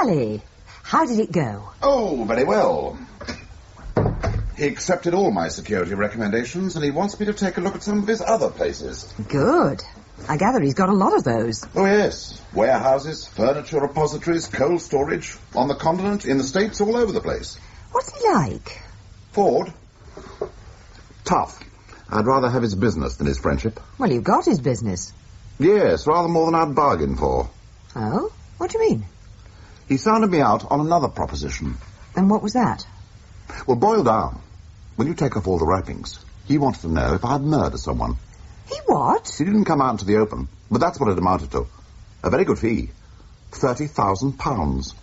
Sally, how did it go? Oh, very well. He accepted all my security recommendations, and he wants me to take a look at some of his other places. Good. I gather he's got a lot of those. Oh, yes. Warehouses, furniture repositories, cold storage. On the continent, in the States, all over the place. What's he like? Ford? Tough. I'd rather have his business than his friendship. Well, you've got his business. Yes, rather more than I'd bargained for. Oh? What do you mean? He sounded me out on another proposition. And what was that? Well, boil down. When you take off all the wrappings, he wanted to know if I'd murdered someone. He what? He didn't come out into the open, but that's what it amounted to. A very good fee. £30,000.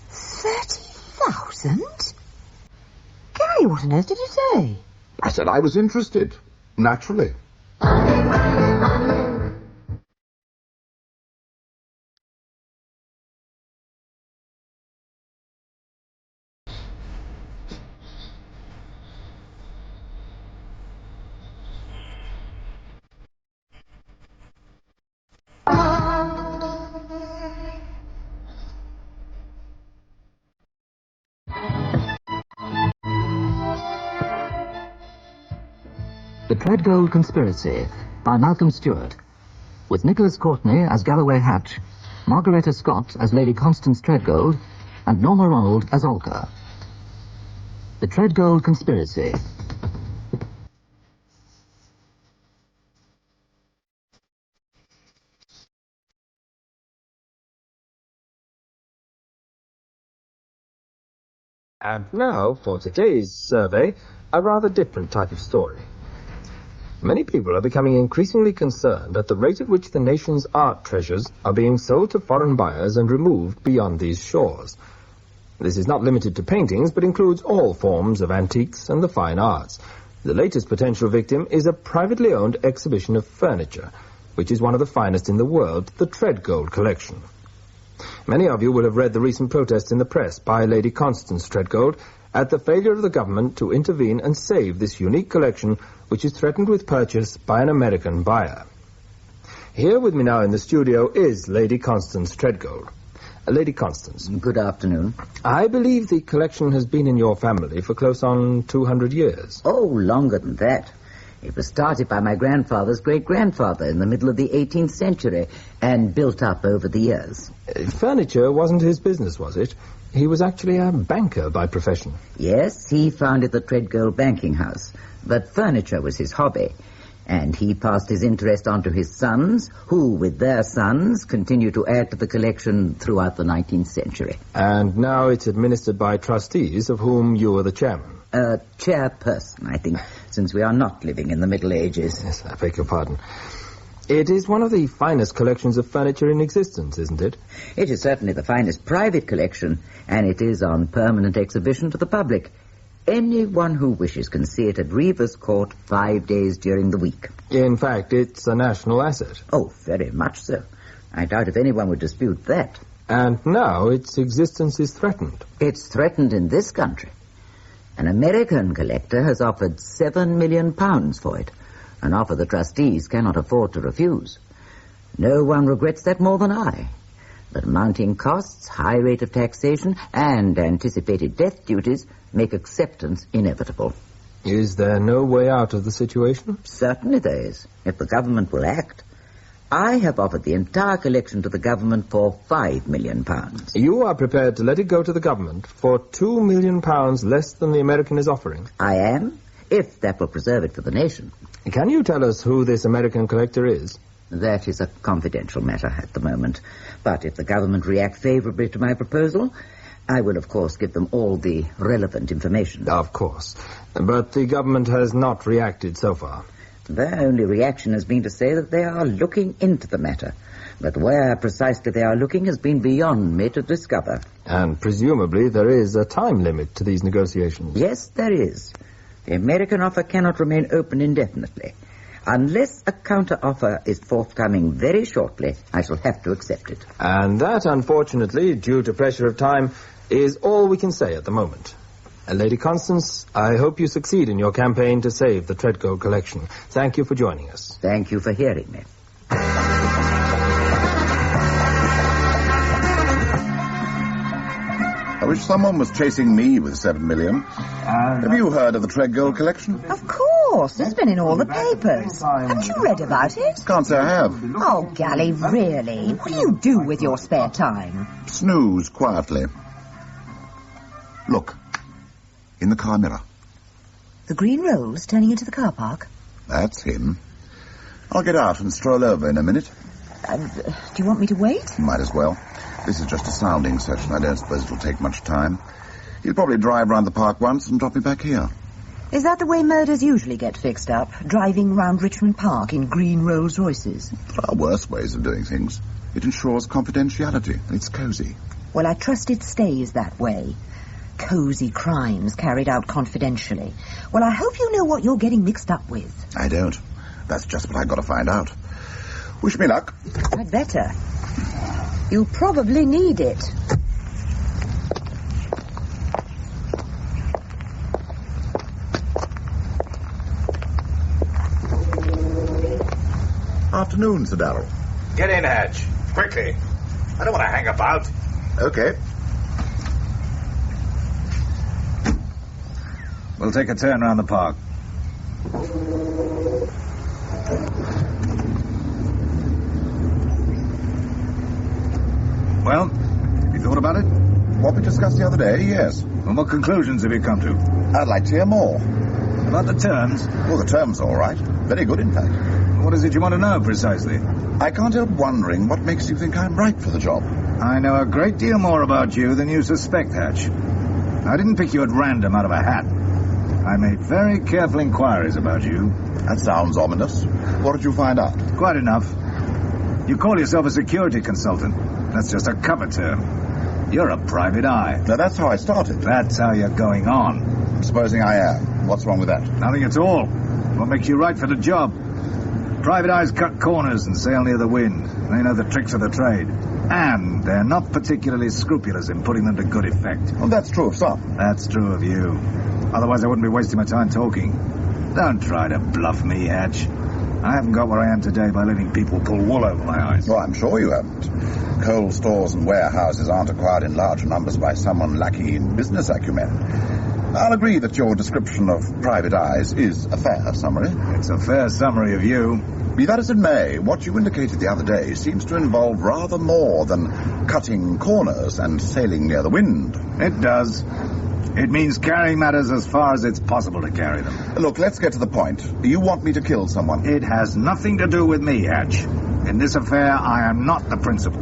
30,000? Gary, what on earth did you say? I said I was interested. Naturally. The Treadgold Conspiracy by Malcolm Stewart, with Nicholas Courtney as Galloway Hatch, Margaretta Scott as Lady Constance Treadgold, and Norma Ronald as Olga. The Treadgold Conspiracy. And now, for today's survey, a rather different type of story. Many people are becoming increasingly concerned at the rate at which the nation's art treasures are being sold to foreign buyers and removed beyond these shores. This is not limited to paintings, but includes all forms of antiques and the fine arts. The latest potential victim is a privately owned exhibition of furniture, which is one of the finest in the world, the Treadgold collection. Many of you will have read the recent protests in the press by Lady Constance Treadgold at the failure of the government to intervene and save this unique collection, which is threatened with purchase by an American buyer. Here with me now in the studio is Lady Constance Treadgold. Lady Constance. Good afternoon. I believe the collection has been in your family for close on 200 years. Oh, longer than that. It was started by my grandfather's great-grandfather in the middle of the 18th century and built up over the years. Furniture wasn't his business, was it? He was actually a banker by profession. Yes, he founded the Treadgold banking house, but furniture was his hobby. And he passed his interest on to his sons, who, with their sons, continue to add to the collection throughout the 19th century. And now it's administered by trustees, of whom you are the chairman. Chairperson, I think, since we are not living in the Middle Ages. Yes, I beg your pardon. It is one of the finest collections of furniture in existence, isn't it? It is certainly the finest private collection, and it is on permanent exhibition to the public. Anyone who wishes can see it at Reeves Court 5 days during the week. In fact, it's a national asset. Oh, very much so. I doubt if anyone would dispute that. And now its existence is threatened. It's threatened in this country. An American collector has offered £7 million for it, an offer the trustees cannot afford to refuse. No one regrets that more than I. But mounting costs, high rate of taxation, and anticipated death duties make acceptance inevitable. Is there no way out of the situation? Certainly there is, if the government will act. I have offered the entire collection to the government for £5 million. You are prepared to let it go to the government for £2 million less than the American is offering? I am, if that will preserve it for the nation. Can you tell us who this American collector is? That is a confidential matter at the moment. But if the government react favorably to my proposal, I will, of course, give them all the relevant information. Of course. But the government has not reacted so far. Their only reaction has been to say that they are looking into the matter. But where precisely they are looking has been beyond me to discover. And presumably there is a time limit to these negotiations. Yes, there is. The American offer cannot remain open indefinitely. Unless a counter-offer is forthcoming very shortly, I shall have to accept it. And that, unfortunately, due to pressure of time, is all we can say at the moment. Lady Constance, I hope you succeed in your campaign to save the Treadgold collection. Thank you for joining us. Thank you for hearing me. I wish someone was chasing me with 7 million. Have you heard of the Treadgold collection? Of course. It's been in all the papers. Haven't you read about it? Can't say I have. Oh, Gally, really? What do you do with your spare time? Snooze quietly. Look. In the car mirror. The green Rolls turning into the car park? That's him. I'll get out and stroll over in a minute. Do you want me to wait? Might as well. This is just a sounding session. I don't suppose it'll take much time. He'll probably drive round the park once and drop me back here. Is that the way murders usually get fixed up? Driving round Richmond Park in green Rolls Royces? There are worse ways of doing things. It ensures confidentiality. It's cosy. Well, I trust it stays that way. Cosy crimes carried out confidentially. Well, I hope you know what you're getting mixed up with. I don't. That's just what I've got to find out. Wish me luck. I'd better. You'll probably need it. Afternoon, Sir Darrell. Get in, Hatch. Quickly. I don't want to hang about. Okay. We'll take a turn around the park. Well, you thought about it? What we discussed the other day, yes. And what conclusions have you come to? I'd like to hear more. About the terms? Well, the terms all right. Very good, in fact. What is it you want to know, precisely? I can't help wondering what makes you think I'm right for the job. I know a great deal more about you than you suspect, Hatch. I didn't pick you at random out of a hat. I made very careful inquiries about you. That sounds ominous. What did you find out? Quite enough. You call yourself a security consultant. That's just a cover term. You're a private eye. Now, that's how I started. That's how you're going on. Supposing I am. What's wrong with that? Nothing at all. What makes you right for the job? Private eyes cut corners and sail near the wind. They know the tricks of the trade. And they're not particularly scrupulous in putting them to good effect. Well, that's true of some. That's true of you. Otherwise, I wouldn't be wasting my time talking. Don't try to bluff me, Hatch. I haven't got where I am today by letting people pull wool over my eyes. Well, I'm sure you haven't. Coal stores and warehouses aren't acquired in large numbers by someone lacking in business acumen. I'll agree that your description of private eyes is a fair summary. It's a fair summary of you. Be that as it may, what you indicated the other day seems to involve rather more than cutting corners and sailing near the wind. It does. It means carrying matters as far as it's possible to carry them. Look, let's get to the point. You want me to kill someone? It has nothing to do with me, Hatch. In this affair, I am not the principal.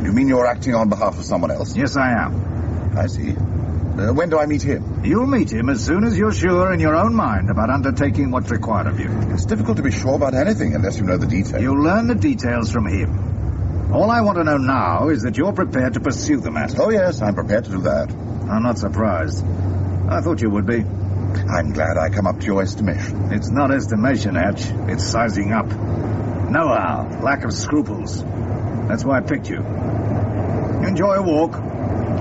You mean you're acting on behalf of someone else? Yes, I am. I see. When do I meet him? You'll meet him as soon as you're sure in your own mind about undertaking what's required of you. It's difficult to be sure about anything unless you know the details. You'll learn the details from him. All I want to know now is that you're prepared to pursue the matter. Oh, yes, I'm prepared to do that. I'm not surprised. I thought you would be. I'm glad I come up to your estimation. It's not estimation, Hatch. It's sizing up. Know-how, lack of scruples. That's why I picked you. Enjoy a walk.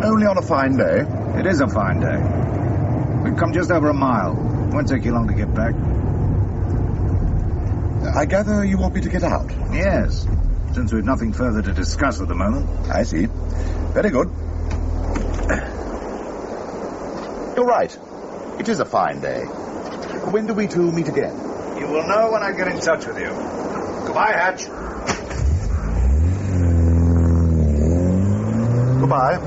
Only on a fine day. It is a fine day. We've come just over a mile. Won't take you long to get back. I gather you want me to get out? Yes, since we've nothing further to discuss at the moment. I see. Very good. You're right. It is a fine day. When do we two meet again? You will know when I get in touch with you. Goodbye, Hatch. Goodbye.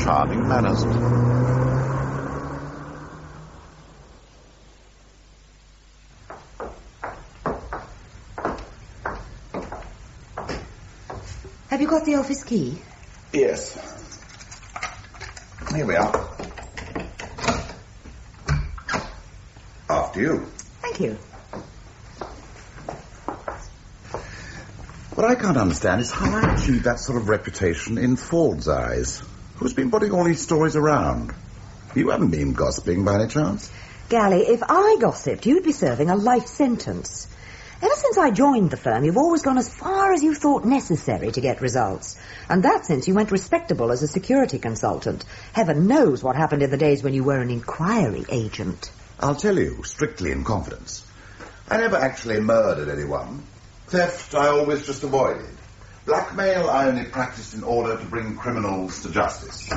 Charming manners. Have you got the office key? Yes. Here we are. After you. Thank you. What I can't understand is how I achieved that sort of reputation in Ford's eyes. Who's been putting all these stories around? You haven't been gossiping by any chance? Gally, if I gossiped, you'd be serving a life sentence. Ever since I joined the firm, you've always gone as far as you thought necessary to get results. And that since you went respectable as a security consultant. Heaven knows what happened in the days when you were an inquiry agent. I'll tell you, strictly in confidence. I never actually murdered anyone. Theft I always just avoided. Blackmail I only practiced in order to bring criminals to justice.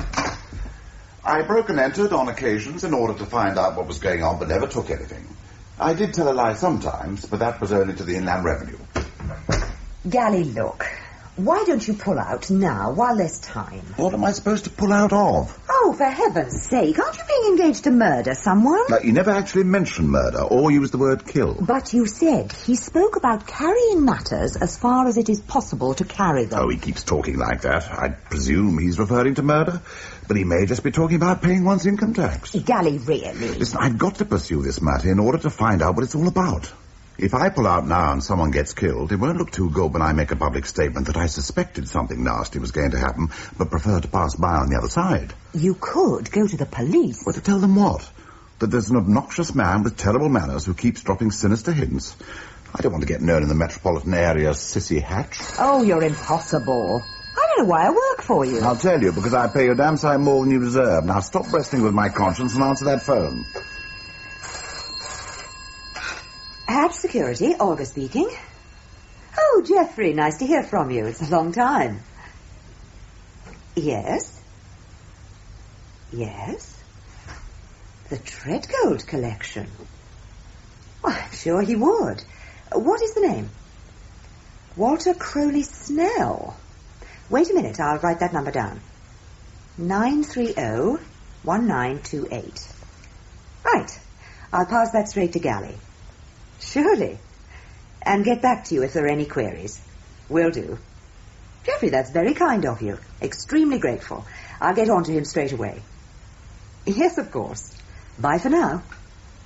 I broke and entered on occasions in order to find out what was going on, but never took anything. I did tell a lie sometimes, but that was only to the Inland Revenue. Gally, look. Why don't you pull out now while there's time? What am I supposed to pull out of? Oh, for heaven's sake, aren't you being engaged to murder someone? Now, you never actually mentioned murder or used the word kill. But you said he spoke about carrying matters as far as it is possible to carry them. Oh, he keeps talking like that. I presume he's referring to murder, but he may just be talking about paying one's income tax. Gally, really? Listen, I've got to pursue this matter in order to find out what it's all about. If I pull out now and someone gets killed, it won't look too good when I make a public statement that I suspected something nasty was going to happen, but prefer to pass by on the other side. You could go to the police. Well, to tell them what? That there's an obnoxious man with terrible manners who keeps dropping sinister hints. I don't want to get known in the metropolitan area as Sissy Hatch. Oh, you're impossible. I don't know why I work for you. I'll tell you, because I pay you a damn sight more than you deserve. Now stop wrestling with my conscience and answer that phone. Hatch Security, Olga speaking. Oh, Geoffrey, nice to hear from you. It's a long time. Yes? Yes? The Treadgold collection. Well, I'm sure he would. What is the name? Walter Crowley Snell. Wait a minute, I'll write that number down. 930-1928. Right. I'll pass that straight to Gally. Surely. And get back to you if there are any queries. Will do. Geoffrey, that's very kind of you. Extremely grateful. I'll get on to him straight away. Yes, of course. Bye for now.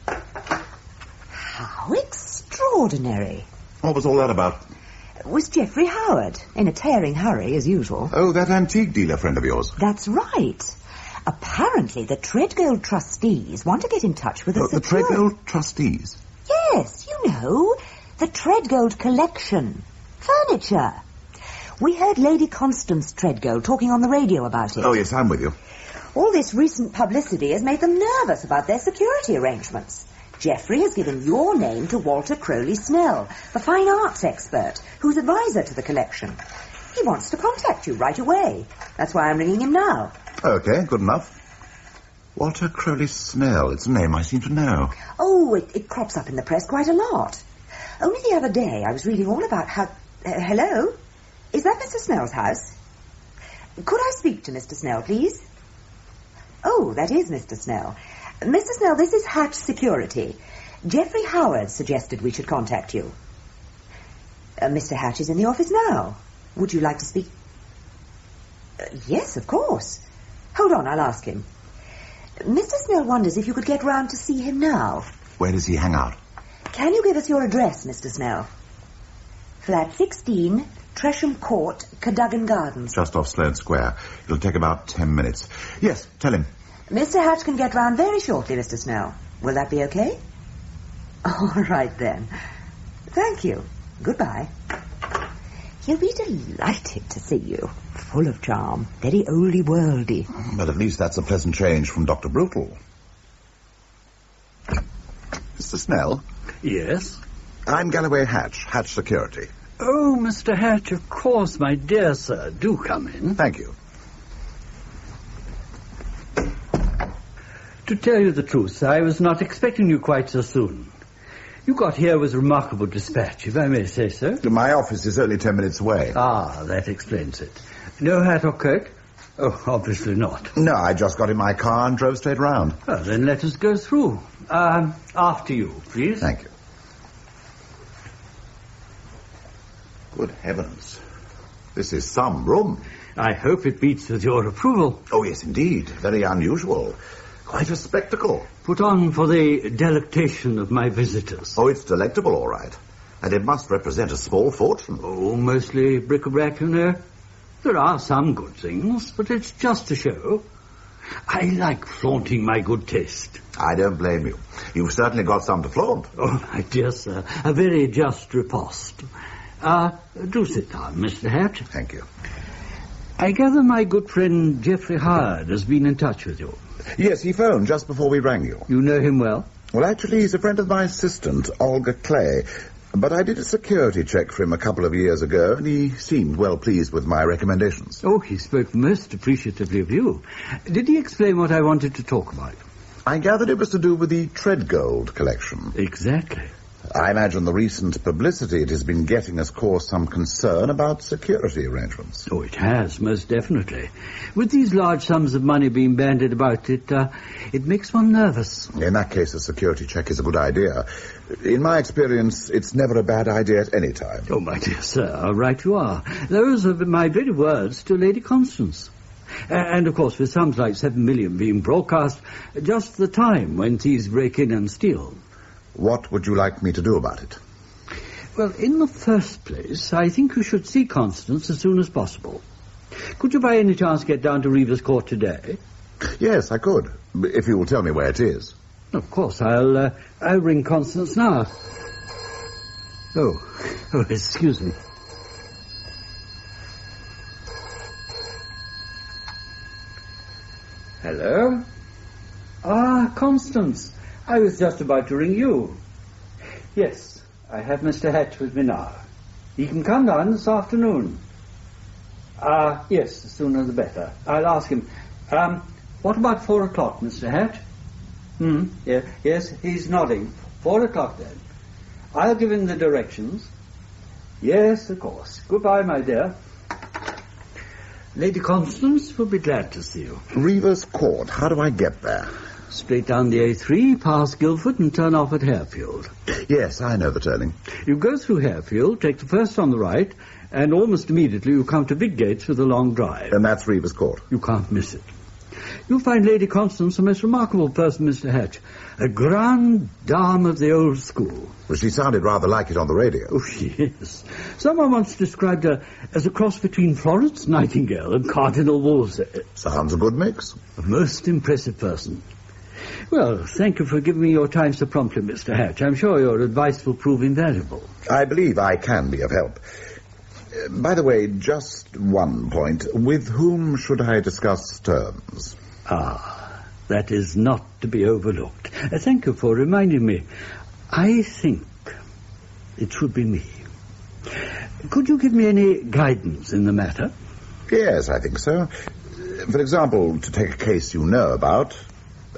How extraordinary. What was all that about? Was Geoffrey Howard, in a tearing hurry, as usual. Oh, that antique dealer friend of yours. That's right. Apparently the Treadgold trustees want to get in touch with us. The Treadgold trustees? Yes, you know, the Treadgold collection. Furniture. We heard Lady Constance Treadgold talking on the radio about it. Oh, yes, I'm with you. All this recent publicity has made them nervous about their security arrangements. Geoffrey has given your name to Walter Crowley Snell, the fine arts expert, who's advisor to the collection. He wants to contact you right away. That's why I'm ringing him now. Okay, good enough. Walter Crowley Snell. It's a name I seem to know. Oh, it crops up in the press quite a lot. Only the other day I was reading all about how... hello? Is that Mr. Snell's house? Could I speak to Mr. Snell, please? Oh, that is Mr. Snell. Mr. Snell, this is Hatch Security. Geoffrey Howard suggested we should contact you. Mr. Hatch is in the office now. Would you like to speak? Yes, of course. Hold on, I'll ask him. Mr. Snell wonders if you could get round to see him now. Where does he hang out? Can you give us your address, Mr. Snell? Flat 16, Tresham Court, Cadogan Gardens. Just off Sloane Square. It'll take about 10 minutes. Yes, tell him. Mr. Hatch can get round very shortly, Mr. Snell. Will that be okay? All right, then. Thank you. Goodbye. He'll be delighted to see you. Full of charm. Very oldie-worldy. But at least that's a pleasant change from Dr. Brutal. Mr. Snell? Yes? I'm Galloway Hatch, Hatch Security. Oh, Mr. Hatch, of course, my dear sir. Do come in. Thank you. To tell you the truth, I was not expecting you quite so soon. You got here with remarkable dispatch, if I may say so. My office is only 10 minutes away. Ah, that explains it. No hat or coat? Oh, obviously not. No, I just got in my car and drove straight round. Well, then let us go through. After you, please. Thank you. Good heavens. This is some room. I hope it meets with your approval. Oh, yes, indeed. Very unusual. Quite a spectacle. Put on for the delectation of my visitors. Oh, it's delectable, all right. And it must represent a small fortune. Oh, mostly bric-a-brac, you know. There are some good things, but it's just a show. I like flaunting my good taste. I don't blame you. You've certainly got some to flaunt. Oh, my dear sir, a very just riposte. Do sit down, Mr. Hatch. Thank you. I gather my good friend Geoffrey Howard has been in touch with you. Yes, he phoned just before we rang you. You know him well? Well, actually, he's a friend of my assistant, Olga Clay. But I did a security check for him a couple of years ago, and he seemed well pleased with my recommendations. Oh, he spoke most appreciatively of you. Did he explain what I wanted to talk about? I gathered it was to do with the Treadgold collection. Exactly. I imagine the recent publicity it has been getting has caused some concern about security arrangements. Oh, it has, most definitely. With these large sums of money being bandied about, it makes one nervous. In that case, a security check is a good idea. In my experience, it's never a bad idea at any time. Oh, my dear sir, how right you are. Those are my very words to Lady Constance. And, of course, with sums like 7 million being broadcast, just the time when thieves break in and steal. What would you like me to do about it? Well, in the first place, I think you should see Constance as soon as possible. Could you by any chance get down to Reeves Court today? Yes, I could, if you will tell me where it is. Of course, I'll ring Constance now. Oh, excuse me. Hello? Ah, Constance. I was just about to ring you. Yes, I have Mr. Hatch with me now. He can come down this afternoon. Yes, the sooner the better. I'll ask him. What about 4 o'clock, Mr. Hatch? Yeah, yes, he's nodding. 4 o'clock then. I'll give him the directions. Yes, of course. Goodbye, my dear. Lady Constance will be glad to see you. Reeves Court, how do I get there? Straight down the A3, past Guildford, and turn off at Harefield. Yes, I know the turning. You go through Harefield, take the first on the right, and almost immediately you come to Big Gates with a long drive. And that's Reeves Court. You can't miss it. You'll find Lady Constance a most remarkable person, Mr. Hatch. A grande dame of the old school. Well, she sounded rather like it on the radio. Oh, she is. Someone once described her as a cross between Florence Nightingale and Cardinal Wolsey. Sounds a good mix. A most impressive person. Well, thank you for giving me your time so promptly, Mr. Hatch. I'm sure your advice will prove invaluable. I believe I can be of help. By the way, just one point. With whom should I discuss terms? That is not to be overlooked. Thank you for reminding me. I think it should be me. Could you give me any guidance in the matter? Yes, I think so. For example, to take a case you know about,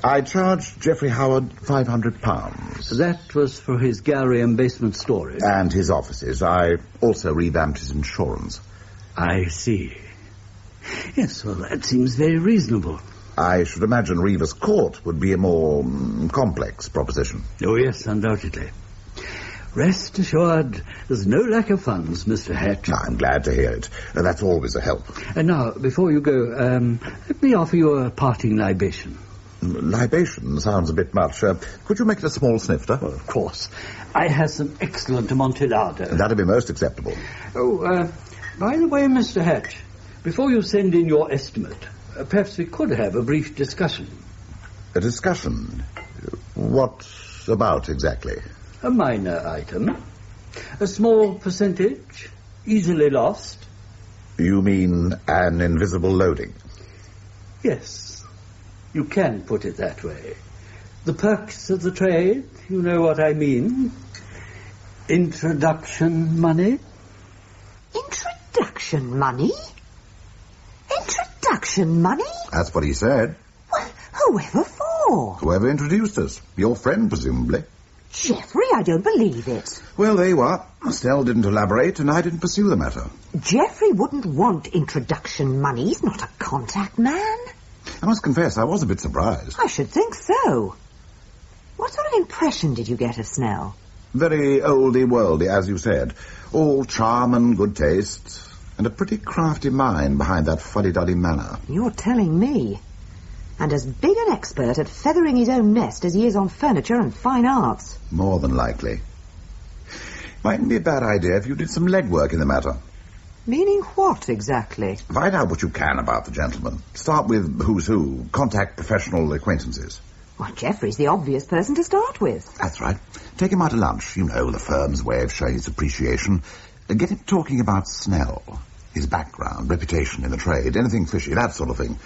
I charged Geoffrey Howard £500. That was for his gallery and basement storage. And his offices. I also revamped his insurance. I see. Yes, well, that seems very reasonable. I should imagine Reeves Court would be a more complex proposition. Oh, yes, undoubtedly. Rest assured, there's no lack of funds, Mr. Hatch. I'm glad to hear it. That's always a help. And now, before you go, let me offer you a parting libation. Libation sounds a bit much. Could you make it a small snifter? Well, of course. I have some excellent Amontillado. That'd be most acceptable. Oh, by the way, Mr. Hatch, before you send in your estimate, perhaps we could have a brief discussion. A discussion? What about exactly? A minor item. A small percentage, easily lost. You mean an invisible loading? Yes, you can put it that way. The perks of the trade, you know what I mean. Introduction money. Introduction money? Introduction money? That's what he said. Well, whoever for? Whoever introduced us. Your friend, presumably. Geoffrey, I don't believe it. Well, there you are. Estelle didn't elaborate, and I didn't pursue the matter. Geoffrey wouldn't want introduction money. He's not a contact man. I must confess, I was a bit surprised. I should think so. What sort of impression did you get of Snell? Very oldie-worldy, as you said. All charm and good taste, and a pretty crafty mind behind that fuddy-duddy manner. You're telling me. And as big an expert at feathering his own nest as he is on furniture and fine arts. More than likely. Mightn't be a bad idea if you did some legwork in the matter. Meaning what, exactly? Find out what you can about the gentleman. Start with who's who. Contact professional acquaintances. Well, Geoffrey's the obvious person to start with. That's right. Take him out to lunch. You know, the firm's way of showing its appreciation. Get him talking about Snell. His background, reputation in the trade, anything fishy, that sort of thing.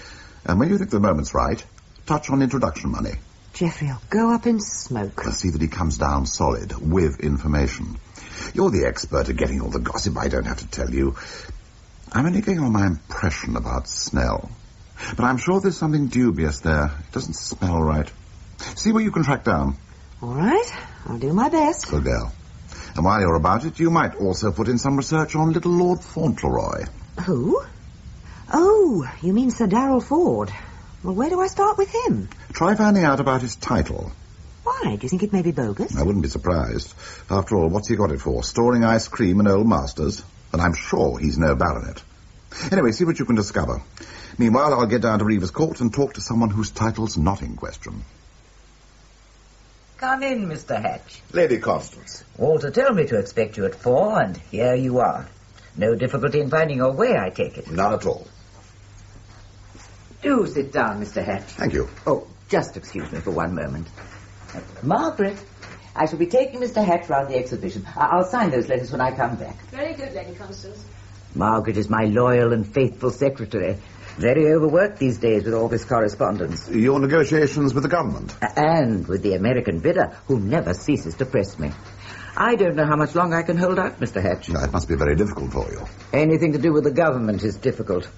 And when you think the moment's right, touch on introduction money. Geoffrey will go up in smoke. See that he comes down solid, with information. You're the expert at getting all the gossip. I don't have to tell you. I'm only going on my impression about Snell. But I'm sure there's something dubious there. It doesn't smell right. See what you can track down. All right. I'll do my best. Good girl. And while you're about it, you might also put in some research on little Lord Fauntleroy. Who? Oh, you mean Sir Darrell Ford. Well, where do I start with him? Try finding out about his title. Why? Do you think it may be bogus? I wouldn't be surprised. After all, what's he got it for? Storing ice cream in old masters? And I'm sure he's no baronet. Anyway, see what you can discover. Meanwhile, I'll get down to Reeves Court and talk to someone whose title's not in question. Come in, Mr. Hatch. Lady Constance. Walter told me to expect you at 4, and here you are. No difficulty in finding your way, I take it. None at all. Do sit down, Mr. Hatch. Thank you. Oh, just excuse me for one moment. Margaret, I shall be taking Mr. Hatch round the exhibition. I'll sign those letters when I come back. Very good, Lady Constance. Margaret is my loyal and faithful secretary. Very overworked these days with all this correspondence. Your negotiations with the government? And with the American bidder, who never ceases to press me. I don't know how much longer I can hold out, Mr. Hatch. No, it must be very difficult for you. Anything to do with the government is difficult.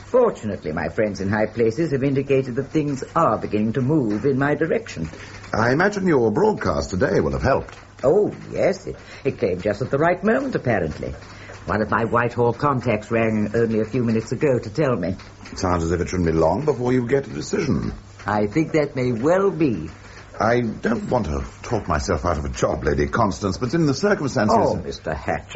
Fortunately, my friends in high places have indicated that things are beginning to move in my direction. I imagine your broadcast today will have helped. Oh, yes. It came just at the right moment, apparently. One of my Whitehall contacts rang only a few minutes ago to tell me. It sounds as if it shouldn't be long before you get a decision. I think that may well be. I don't want to talk myself out of a job, Lady Constance, but in the circumstances... Oh, Mr. Hatch,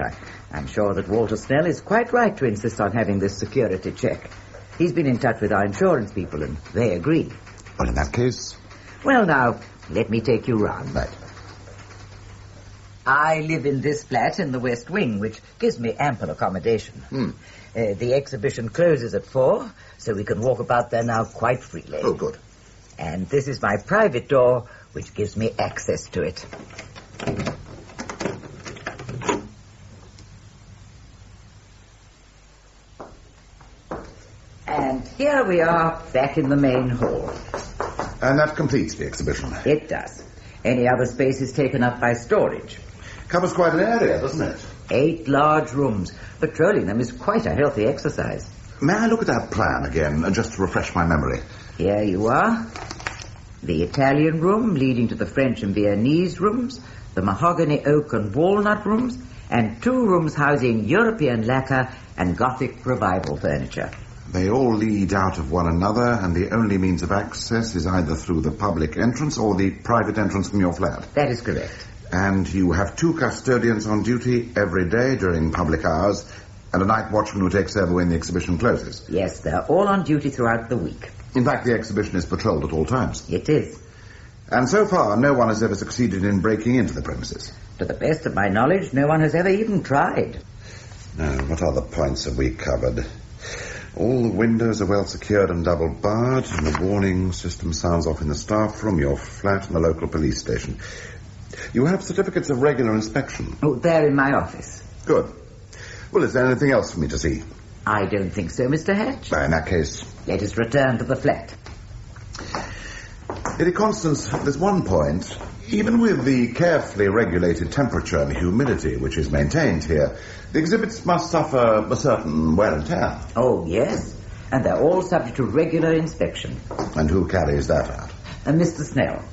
I'm sure that Walter Snell is quite right to insist on having this security check. He's been in touch with our insurance people, and they agree. Well, in that case... Well, now, let me take you round. Right. I live in this flat in the West Wing, which gives me ample accommodation. The exhibition closes at 4, so we can walk about there now quite freely. Oh, good. And this is my private door, which gives me access to it. And here we are, back in the main hall. And that completes the exhibition. It does. Any other space is taken up by storage. Covers quite an area, doesn't it? 8 large rooms. Patrolling them is quite a healthy exercise. May I look at that plan again, just to refresh my memory? Here you are. The Italian room leading to the French and Viennese rooms, the mahogany, oak and walnut rooms, and 2 rooms housing European lacquer and Gothic revival furniture. They all lead out of one another, and the only means of access is either through the public entrance or the private entrance from your flat. That is correct. And you have 2 custodians on duty every day during public hours, and a night watchman who takes over when the exhibition closes. Yes, they're all on duty throughout the week. In fact, the exhibition is patrolled at all times. It is. And so far, no one has ever succeeded in breaking into the premises. To the best of my knowledge, no one has ever even tried. Now, what other points have we covered? All the windows are well secured and double barred, and the warning system sounds off in the staff room, your flat, and the local police station. You have certificates of regular inspection. Oh, they're in my office. Good. Well, is there anything else for me to see? I don't think so, Mr. Hatch. In that case... Let us return to the flat. Lady Constance, there's one point. Even with the carefully regulated temperature and humidity which is maintained here, the exhibits must suffer a certain wear and tear. Oh, yes. And they're all subject to regular inspection. And who carries that out? Mr. Snell.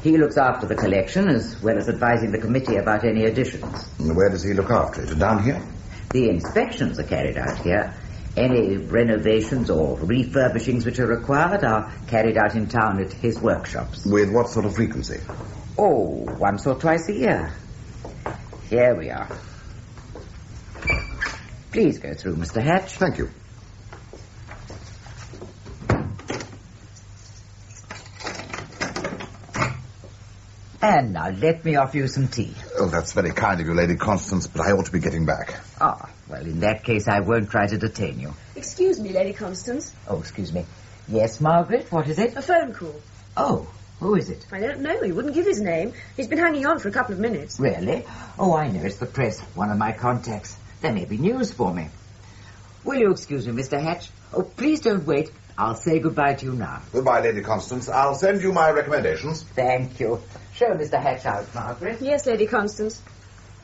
He looks after the collection as well as advising the committee about any additions. And where does he look after it? Down here? The inspections are carried out here. Any renovations or refurbishings which are required are carried out in town at his workshops. With what sort of frequency? Oh, once or twice a year. Here we are. Please go through, Mr. Hatch. Thank you. And now let me offer you some tea. Oh, that's very kind of you, Lady Constance, but I ought to be getting back. Ah, well, in that case, I won't try to detain you. Excuse me, Lady Constance. Oh, excuse me. Yes, Margaret, what is it? A phone call. Oh, who is it? I don't know. He wouldn't give his name. He's been hanging on for a couple of minutes. Really? Oh, I know. It's the press. One of my contacts. There may be news for me. Will you excuse me, Mr. Hatch? Oh, please don't wait. I'll say goodbye to you now. Goodbye, Lady Constance. I'll send you my recommendations. Thank you. Show Mr. Hatch out, Margaret. Yes, Lady Constance.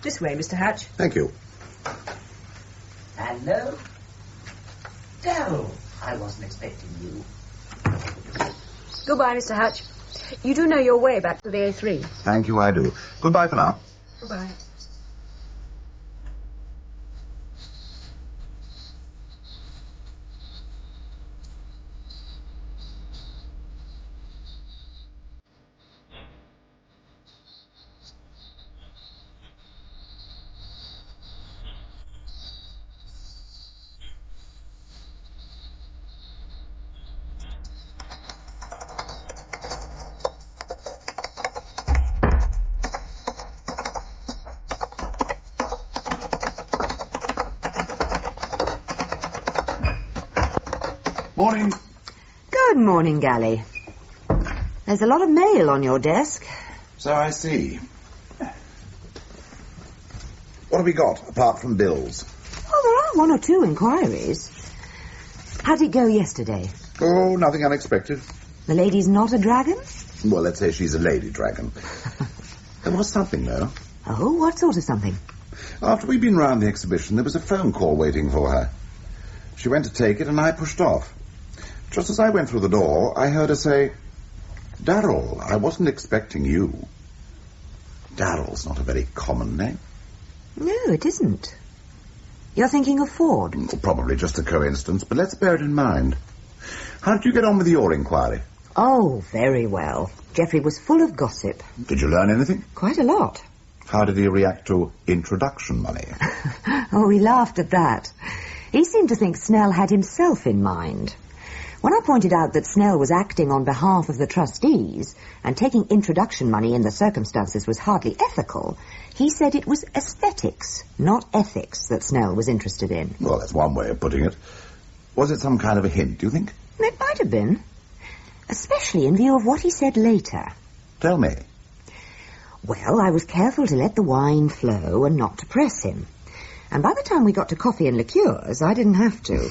This way, Mr. Hatch. Thank you. Hello? Daryl, I wasn't expecting you. Goodbye, Mr. Hatch. You do know your way back to the A3. Thank you, I do. Goodbye for now. Goodbye. Morning. Good morning, Gally. There's a lot of mail on your desk. So I see. What have we got, apart from bills? Oh, there are one or two inquiries. How did it go yesterday? Oh, nothing unexpected. The lady's not a dragon? Well, let's say she's a lady dragon. There was something, though. Oh, what sort of something? After we'd been round the exhibition, there was a phone call waiting for her. She went to take it, and I pushed off. Just as I went through the door, I heard her say, "Darrell, I wasn't expecting you." Darrell's not a very common name. No, it isn't. You're thinking of Ford? Well, probably just a coincidence, but let's bear it in mind. How did you get on with your inquiry? Oh, very well. Geoffrey was full of gossip. Did you learn anything? Quite a lot. How did he react to introduction money? Oh, he laughed at that. He seemed to think Snell had himself in mind. When I pointed out that Snell was acting on behalf of the trustees and taking introduction money in the circumstances was hardly ethical, he said it was aesthetics, not ethics, that Snell was interested in. Well, that's one way of putting it. Was it some kind of a hint, do you think? It might have been, especially in view of what he said later. Tell me. Well, I was careful to let the wine flow and not to press him. And by the time we got to coffee and liqueurs, I didn't have to.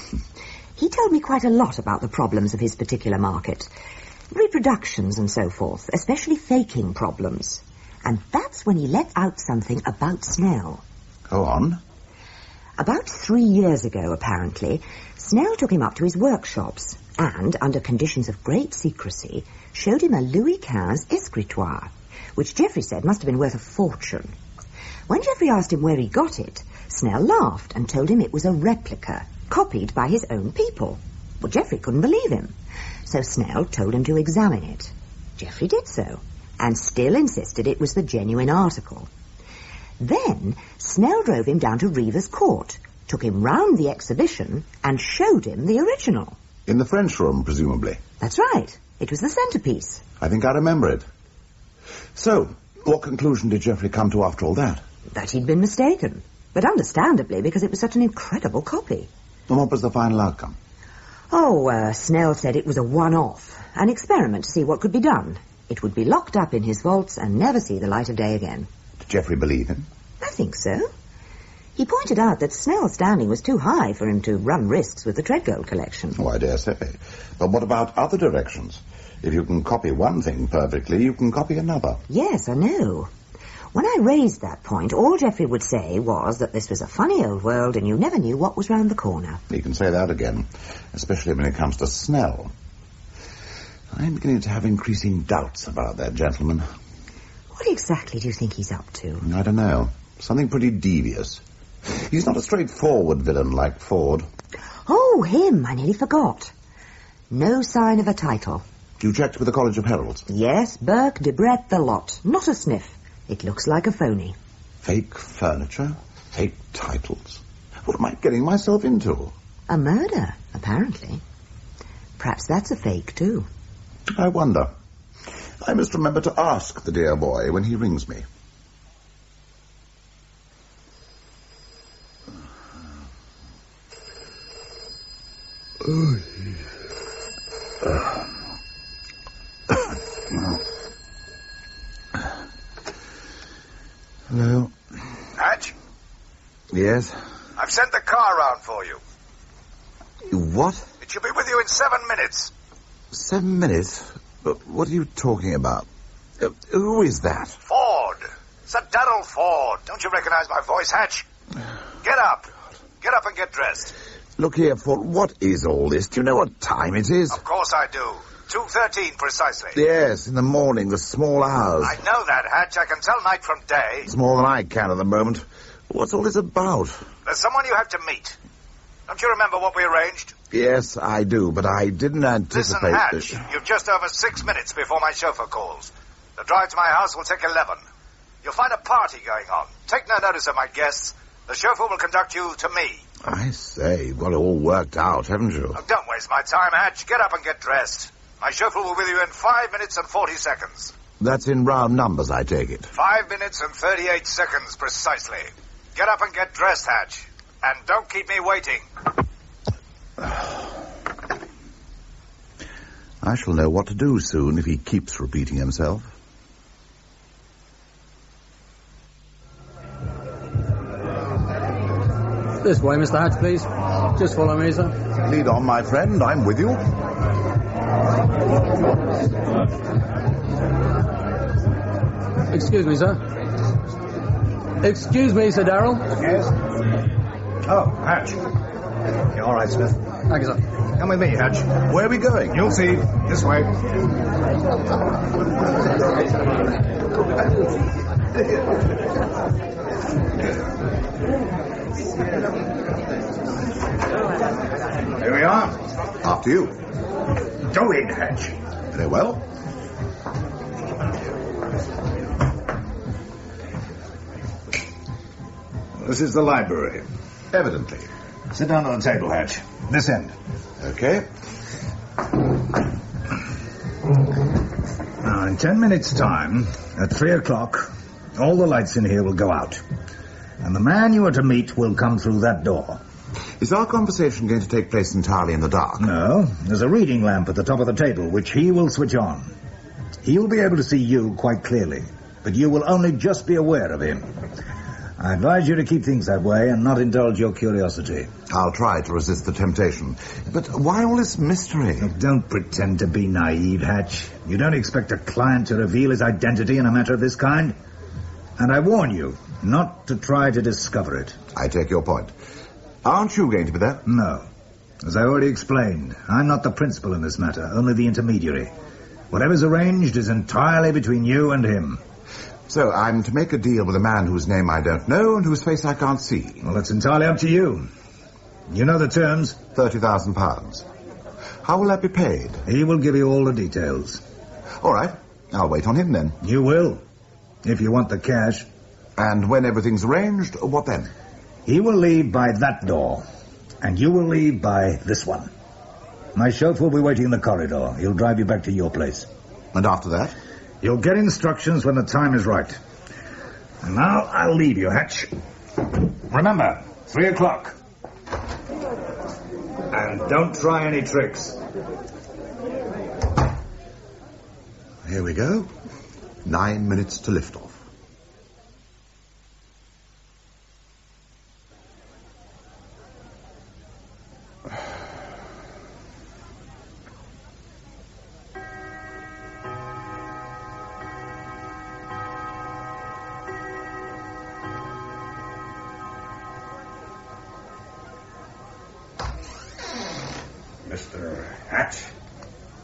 He told me quite a lot about the problems of his particular market. Reproductions and so forth, especially faking problems. And that's when he let out something about Snell. Go on. About 3 years ago, apparently, Snell took him up to his workshops and, under conditions of great secrecy, showed him a Louis XV escritoire, which Geoffrey said must have been worth a fortune. When Geoffrey asked him where he got it, Snell laughed and told him it was a replica, copied by his own people. Well, Geoffrey couldn't believe him. So Snell told him to examine it. Geoffrey did so, and still insisted it was the genuine article. Then Snell drove him down to Reaver's Court, took him round the exhibition, and showed him the original. In the French room, presumably. That's right. It was the centrepiece. I think I remember it. So, what conclusion did Geoffrey come to after all that? That he'd been mistaken, but understandably because it was such an incredible copy. And what was the final outcome? Oh, Snell said it was a one-off, an experiment to see what could be done. It would be locked up in his vaults and never see the light of day again. Did Geoffrey believe him? I think so. He pointed out that Snell's standing was too high for him to run risks with the Treadgold collection. Oh, I dare say. But what about other directions? If you can copy one thing perfectly, you can copy another. Yes, I know. When I raised that point, all Geoffrey would say was that this was a funny old world and you never knew what was round the corner. You can say that again, especially when it comes to Snell. I'm beginning to have increasing doubts about that gentleman. What exactly do you think he's up to? I don't know. Something pretty devious. He's not a straightforward villain like Ford. Oh, him! I nearly forgot. No sign of a title. You checked with the College of Heralds? Yes, Burke, Debrett, the lot. Not a sniff. It looks like a phony. Fake furniture? Fake titles? What am I getting myself into? A murder, apparently. Perhaps that's a fake, too. I wonder. I must remember to ask the dear boy when he rings me. Hello. Hatch, Yes? I've sent the car round for you. What? It should be with you in 7 minutes. 7 minutes? But what are you talking about? Who is that? Ford. Sir Darrell Ford. Don't you recognize my voice, Hatch? Get up. Get up and get dressed. Look here, Ford, what is all this? Do you know what time it is? Of course I do. 2:13 precisely. Yes, in the morning, the small hours. I know that, Hatch. I can tell night from day. It's more than I can at the moment. What's all this about? There's someone you have to meet. Don't you remember what we arranged? Yes, I do, but I didn't anticipate... Listen, Hatch, you've just over 6 minutes before my chauffeur calls. The drive to my house will take 11. You'll find a party going on. Take no notice of my guests. The chauffeur will conduct you to me. I say, you've got it all worked out, haven't you? Oh, don't waste my time, Hatch. Get up and get dressed. My chauffeur will be with you in 5 minutes and 40 seconds. That's in round numbers, I take it. 5 minutes and 38 seconds, precisely. Get up and get dressed, Hatch. And don't keep me waiting. I shall know what to do soon if he keeps repeating himself. This way, Mr. Hatch, please. Just follow me, sir. Lead on, my friend. I'm with you. Excuse me, sir. Excuse me, Sir Darrell. Yes? Oh, Hatch. You all right, Smith? Thank you, sir. Come with me, Hatch. Where are we going? You'll see. This way. Here we are. After you. Go in, Hatch. Very well. This is the library. Evidently. Sit down on the table, Hatch. This end. Okay. Now, in 10 minutes' time, at 3 o'clock, all the lights in here will go out. And the man you are to meet will come through that door. Is our conversation going to take place entirely in the dark? No. There's a reading lamp at the top of the table, which he will switch on. He will be able to see you quite clearly, but you will only just be aware of him. I advise you to keep things that way and not indulge your curiosity. I'll try to resist the temptation. But why all this mystery? Look, don't pretend to be naive, Hatch. You don't expect a client to reveal his identity in a matter of this kind. And I warn you not to try to discover it. I take your point. Aren't you going to be there? No. As I already explained, I'm not the principal in this matter, only the intermediary. Whatever's arranged is entirely between you and him. So I'm to make a deal with a man whose name I don't know and whose face I can't see. Well, it's entirely up to you. You know the terms? £30,000. How will that be paid? He will give you all the details. All right. I'll wait on him then. You will, if you want the cash. And when everything's arranged, what then? He will leave by that door, and you will leave by this one. My chauffeur will be waiting in the corridor. He'll drive you back to your place. And after that? You'll get instructions when the time is right. And now I'll leave you, Hatch. Remember, 3 o'clock. And don't try any tricks. Here we go. 9 minutes to lift off. Mr. Hatch?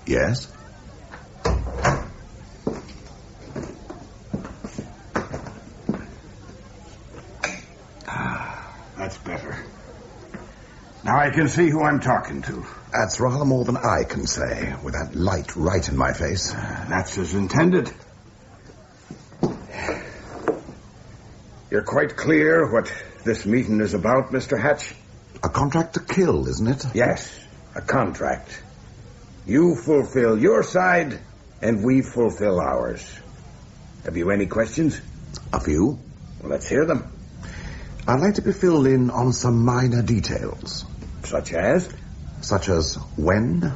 Yes? That's better. Now I can see who I'm talking to. That's rather more than I can say, with that light right in my face. That's as intended. You're quite clear what this meeting is about, Mr. Hatch? A contract to kill, isn't it? Yes, a contract. You fulfill your side, and we fulfill ours. Have you any questions? A few. Well, let's hear them. I'd like to be filled in on some minor details. Such as? Such as when,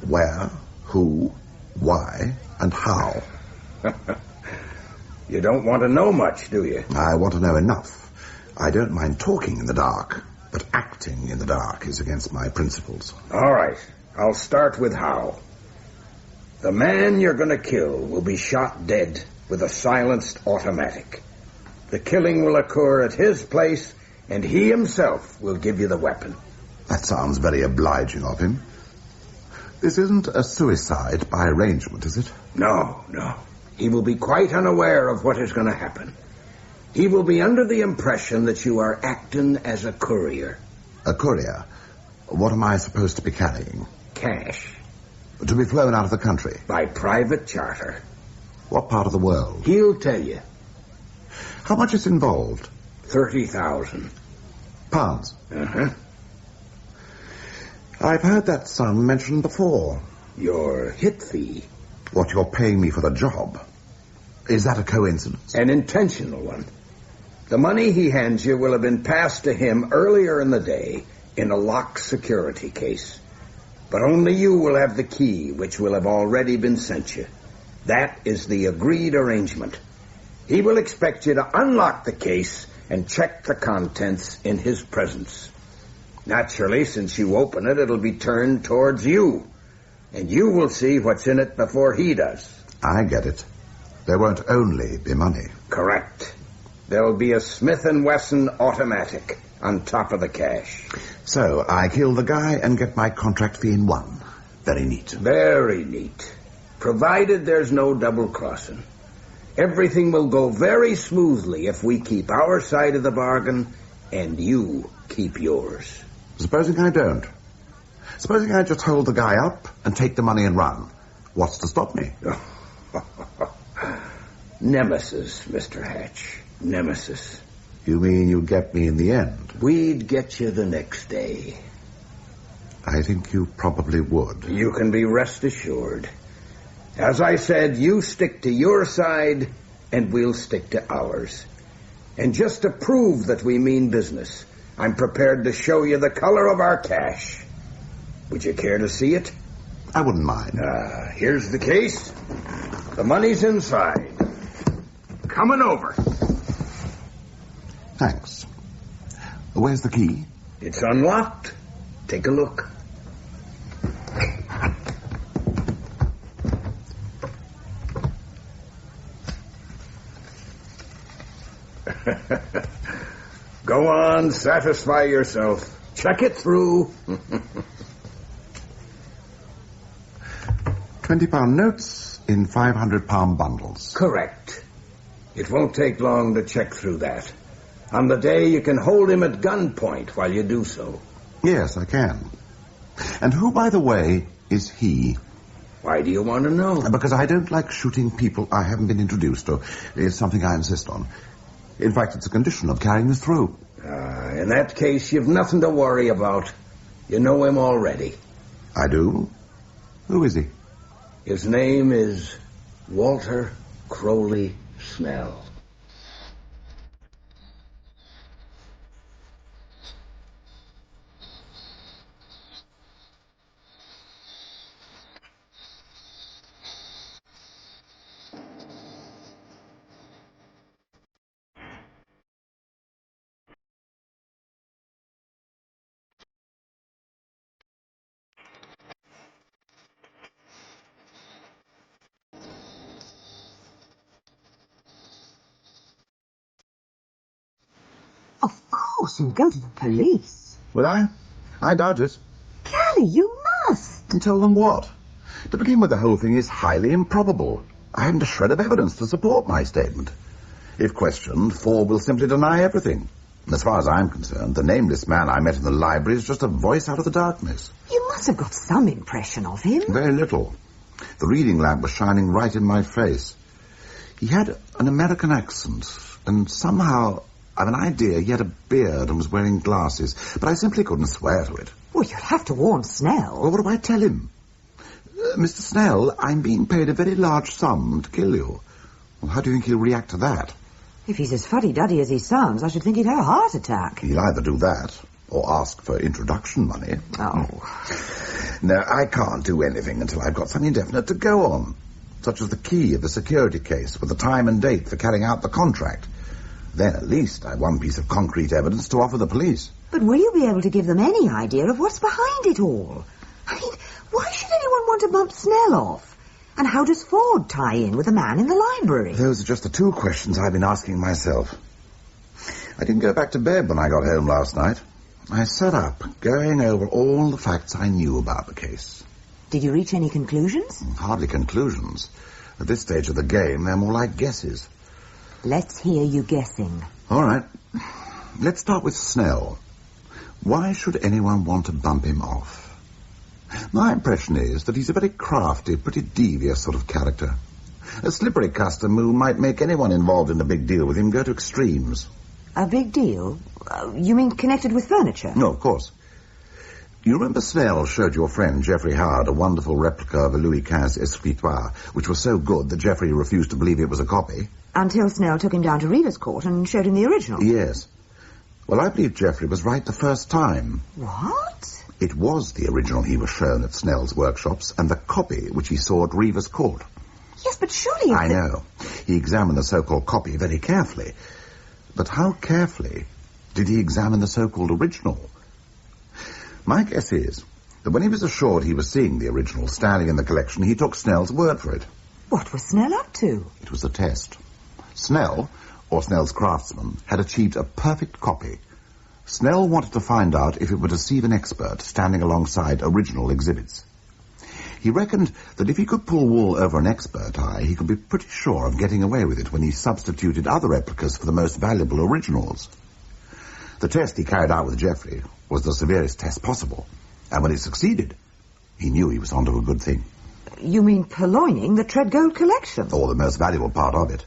where, who, why, and how. You don't want to know much, do you? I want to know enough. I don't mind talking in the dark, but acting in the dark is against my principles. All right. I'll start with how. The man you're going to kill will be shot dead with a silenced automatic. The killing will occur at his place, and he himself will give you the weapon. That sounds very obliging of him. This isn't a suicide by arrangement, is it? No. He will be quite unaware of what is going to happen. He will be under the impression that you are acting as a courier. A courier? What am I supposed to be carrying? Cash. To be flown out of the country? By private charter. What part of the world? He'll tell you. How much is involved? 30,000 pounds. Uh-huh. I've heard that sum mentioned before. Your hit fee. What you're paying me for the job. Is that a coincidence? An intentional one. The money he hands you will have been passed to him earlier in the day in a locked security case. But only you will have the key, which will have already been sent you. That is the agreed arrangement. He will expect you to unlock the case and check the contents in his presence. Naturally, since you open it, it'll be turned towards you. And you will see what's in it before he does. I get it. There won't only be money. Correct. There'll be a Smith & Wesson automatic on top of the cash. So, I kill the guy and get my contract fee in one. Very neat. Very neat. Provided there's no double-crossing. Everything will go very smoothly if we keep our side of the bargain and you keep yours. Supposing I don't? Supposing I just hold the guy up and take the money and run? What's to stop me? Nemesis, Mr. Hatch. Nemesis. You mean you'd get me in the end? We'd get you the next day. I think you probably would. You can be rest assured. As I said, you stick to your side, and we'll stick to ours. And just to prove that we mean business, I'm prepared to show you the color of our cash. Would you care to see it? I wouldn't mind. Here's the case. The money's inside. Coming over. Thanks. Where's the key? It's unlocked. Take a look. Go on, satisfy yourself. Check it through. £20 notes in £500 bundles. Correct. It won't take long to check through that. On the day, you can hold him at gunpoint while you do so. Yes, I can. And who, by the way, is he? Why do you want to know? Because I don't like shooting people I haven't been introduced to. It's something I insist on. In fact, it's a condition of carrying this through. In that case, you've nothing to worry about. You know him already. I do? Who is he? His name is Walter Crowley Snell. Of course, you'd go to the police. Would I? I doubt it. Gally, you must. And tell them what? To begin with, the whole thing is highly improbable. I haven't a shred of evidence to support my statement. If questioned, Ford will simply deny everything. And as far as I'm concerned, the nameless man I met in the library is just a voice out of the darkness. You must have got some impression of him. Very little. The reading lamp was shining right in my face. He had an American accent, and somehow I've an idea he had a beard and was wearing glasses, but I simply couldn't swear to it. Well, you'll have to warn Snell. Well, what do I tell him? Mr. Snell, I'm being paid a very large sum to kill you. Well, how do you think he'll react to that? If he's as fuddy-duddy as he sounds, I should think he'd have a heart attack. He'll either do that or ask for introduction money. Oh. No, I can't do anything until I've got something definite to go on, such as the key of the security case with the time and date for carrying out the contract. Then at least I've one piece of concrete evidence to offer the police. But will you be able to give them any idea of what's behind it all? I mean, why should anyone want to bump Snell off? And how does Ford tie in with the man in the library? Those are just the two questions I've been asking myself. I didn't go back to bed when I got home last night. I sat up, going over all the facts I knew about the case. Did you reach any conclusions? Hardly conclusions. At this stage of the game, they're more like guesses. Let's hear you guessing. All right. Let's start with Snell. Why should anyone want to bump him off? My impression is that he's a very crafty, pretty devious sort of character. A slippery customer who might make anyone involved in a big deal with him go to extremes. A big deal? You mean connected with furniture? No, of course. You remember Snell showed your friend Geoffrey Howard a wonderful replica of a Louis XV escritoire, which was so good that Geoffrey refused to believe it was a copy? Until Snell took him down to Reeves Court and showed him the original. Yes. Well, I believe Geoffrey was right the first time. What? It was the original he was shown at Snell's workshops, and the copy which he saw at Reeves Court. Yes, but surely... I know. He examined the so-called copy very carefully. But how carefully did he examine the so-called original? My guess is that when he was assured he was seeing the original standing in the collection, he took Snell's word for it. What was Snell up to? It was a test. Snell, or Snell's craftsman, had achieved a perfect copy. Snell wanted to find out if it would deceive an expert standing alongside original exhibits. He reckoned that if he could pull wool over an expert eye, he could be pretty sure of getting away with it when he substituted other replicas for the most valuable originals. The test he carried out with Geoffrey was the severest test possible, and when it succeeded, he knew he was onto a good thing. You mean purloining the Treadgold collection? Or the most valuable part of it,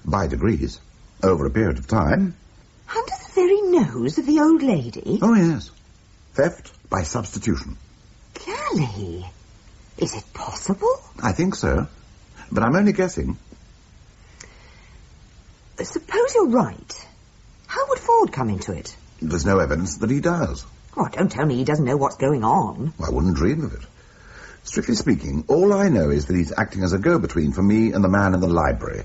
by degrees, over a period of time. Under the very nose of the old lady? Oh, yes. Theft by substitution. Golly, is it possible? I think so, but I'm only guessing. Suppose you're right. How would Ford come into it? There's no evidence that he does. Oh, don't tell me he doesn't know what's going on. I wouldn't dream of it. Strictly speaking, all I know is that he's acting as a go-between for me and the man in the library.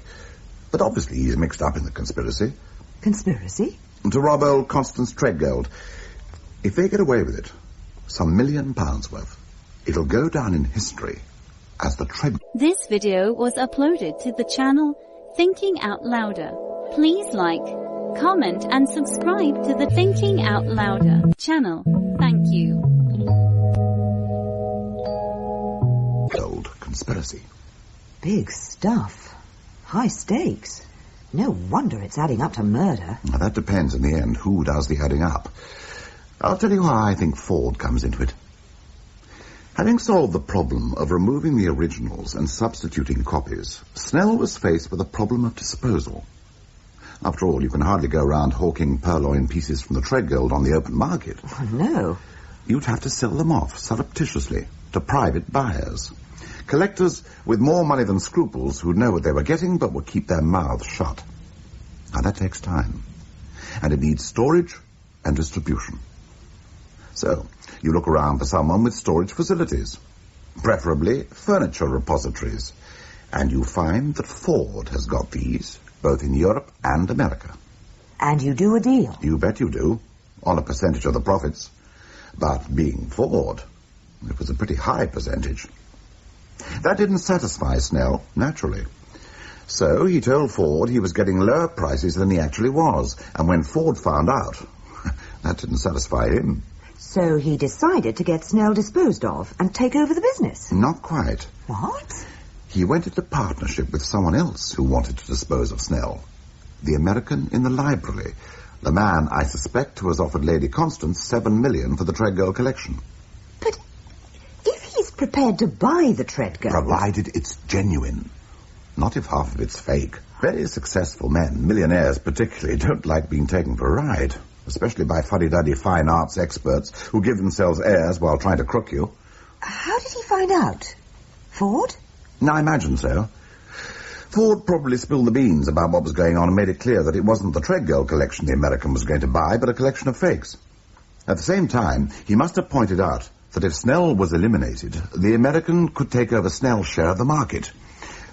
But obviously he's mixed up in the conspiracy. Conspiracy? To rob old Constance Treadgold. If they get away with it, some £1 million worth, it'll go down in history as the Treadgold... This video was uploaded to the channel Thinking Out Louder. Please like, comment and subscribe to the Thinking Out Louder channel. Thank you. Gold conspiracy. Big stuff. High stakes. No wonder it's adding up to murder. Now, that depends in the end who does the adding up. I'll tell you how I think Ford comes into it. Having solved the problem of removing the originals and substituting copies, Snell was faced with a problem of disposal. After all, you can hardly go around hawking purloined pieces from the Treadgold on the open market. Oh, no. You'd have to sell them off surreptitiously to private buyers. Collectors with more money than scruples who know what they were getting but would keep their mouths shut. Now, that takes time. And it needs storage and distribution. So, you look around for someone with storage facilities, preferably furniture repositories, and you find that Ford has got these, both in Europe and America. And you do a deal? You bet you do, on a percentage of the profits. But being Ford, it was a pretty high percentage. That didn't satisfy Snell, naturally. So he told Ford he was getting lower prices than he actually was, and when Ford found out, that didn't satisfy him. So he decided to get Snell disposed of and take over the business? Not quite. What? He went into partnership with someone else who wanted to dispose of Snell. The American in the library. The man, I suspect, who has offered Lady Constance $7 million for the Treadgold collection. But if he's prepared to buy the Treadgold... Provided it's genuine. Not if half of it's fake. Very successful men, millionaires particularly, don't like being taken for a ride. Especially by fuddy-duddy fine arts experts who give themselves airs while trying to crook you. How did he find out? Ford? I imagine so. Ford probably spilled the beans about what was going on and made it clear that it wasn't the Treadgold collection the American was going to buy, but a collection of fakes. At the same time, he must have pointed out that if Snell was eliminated, the American could take over Snell's share of the market.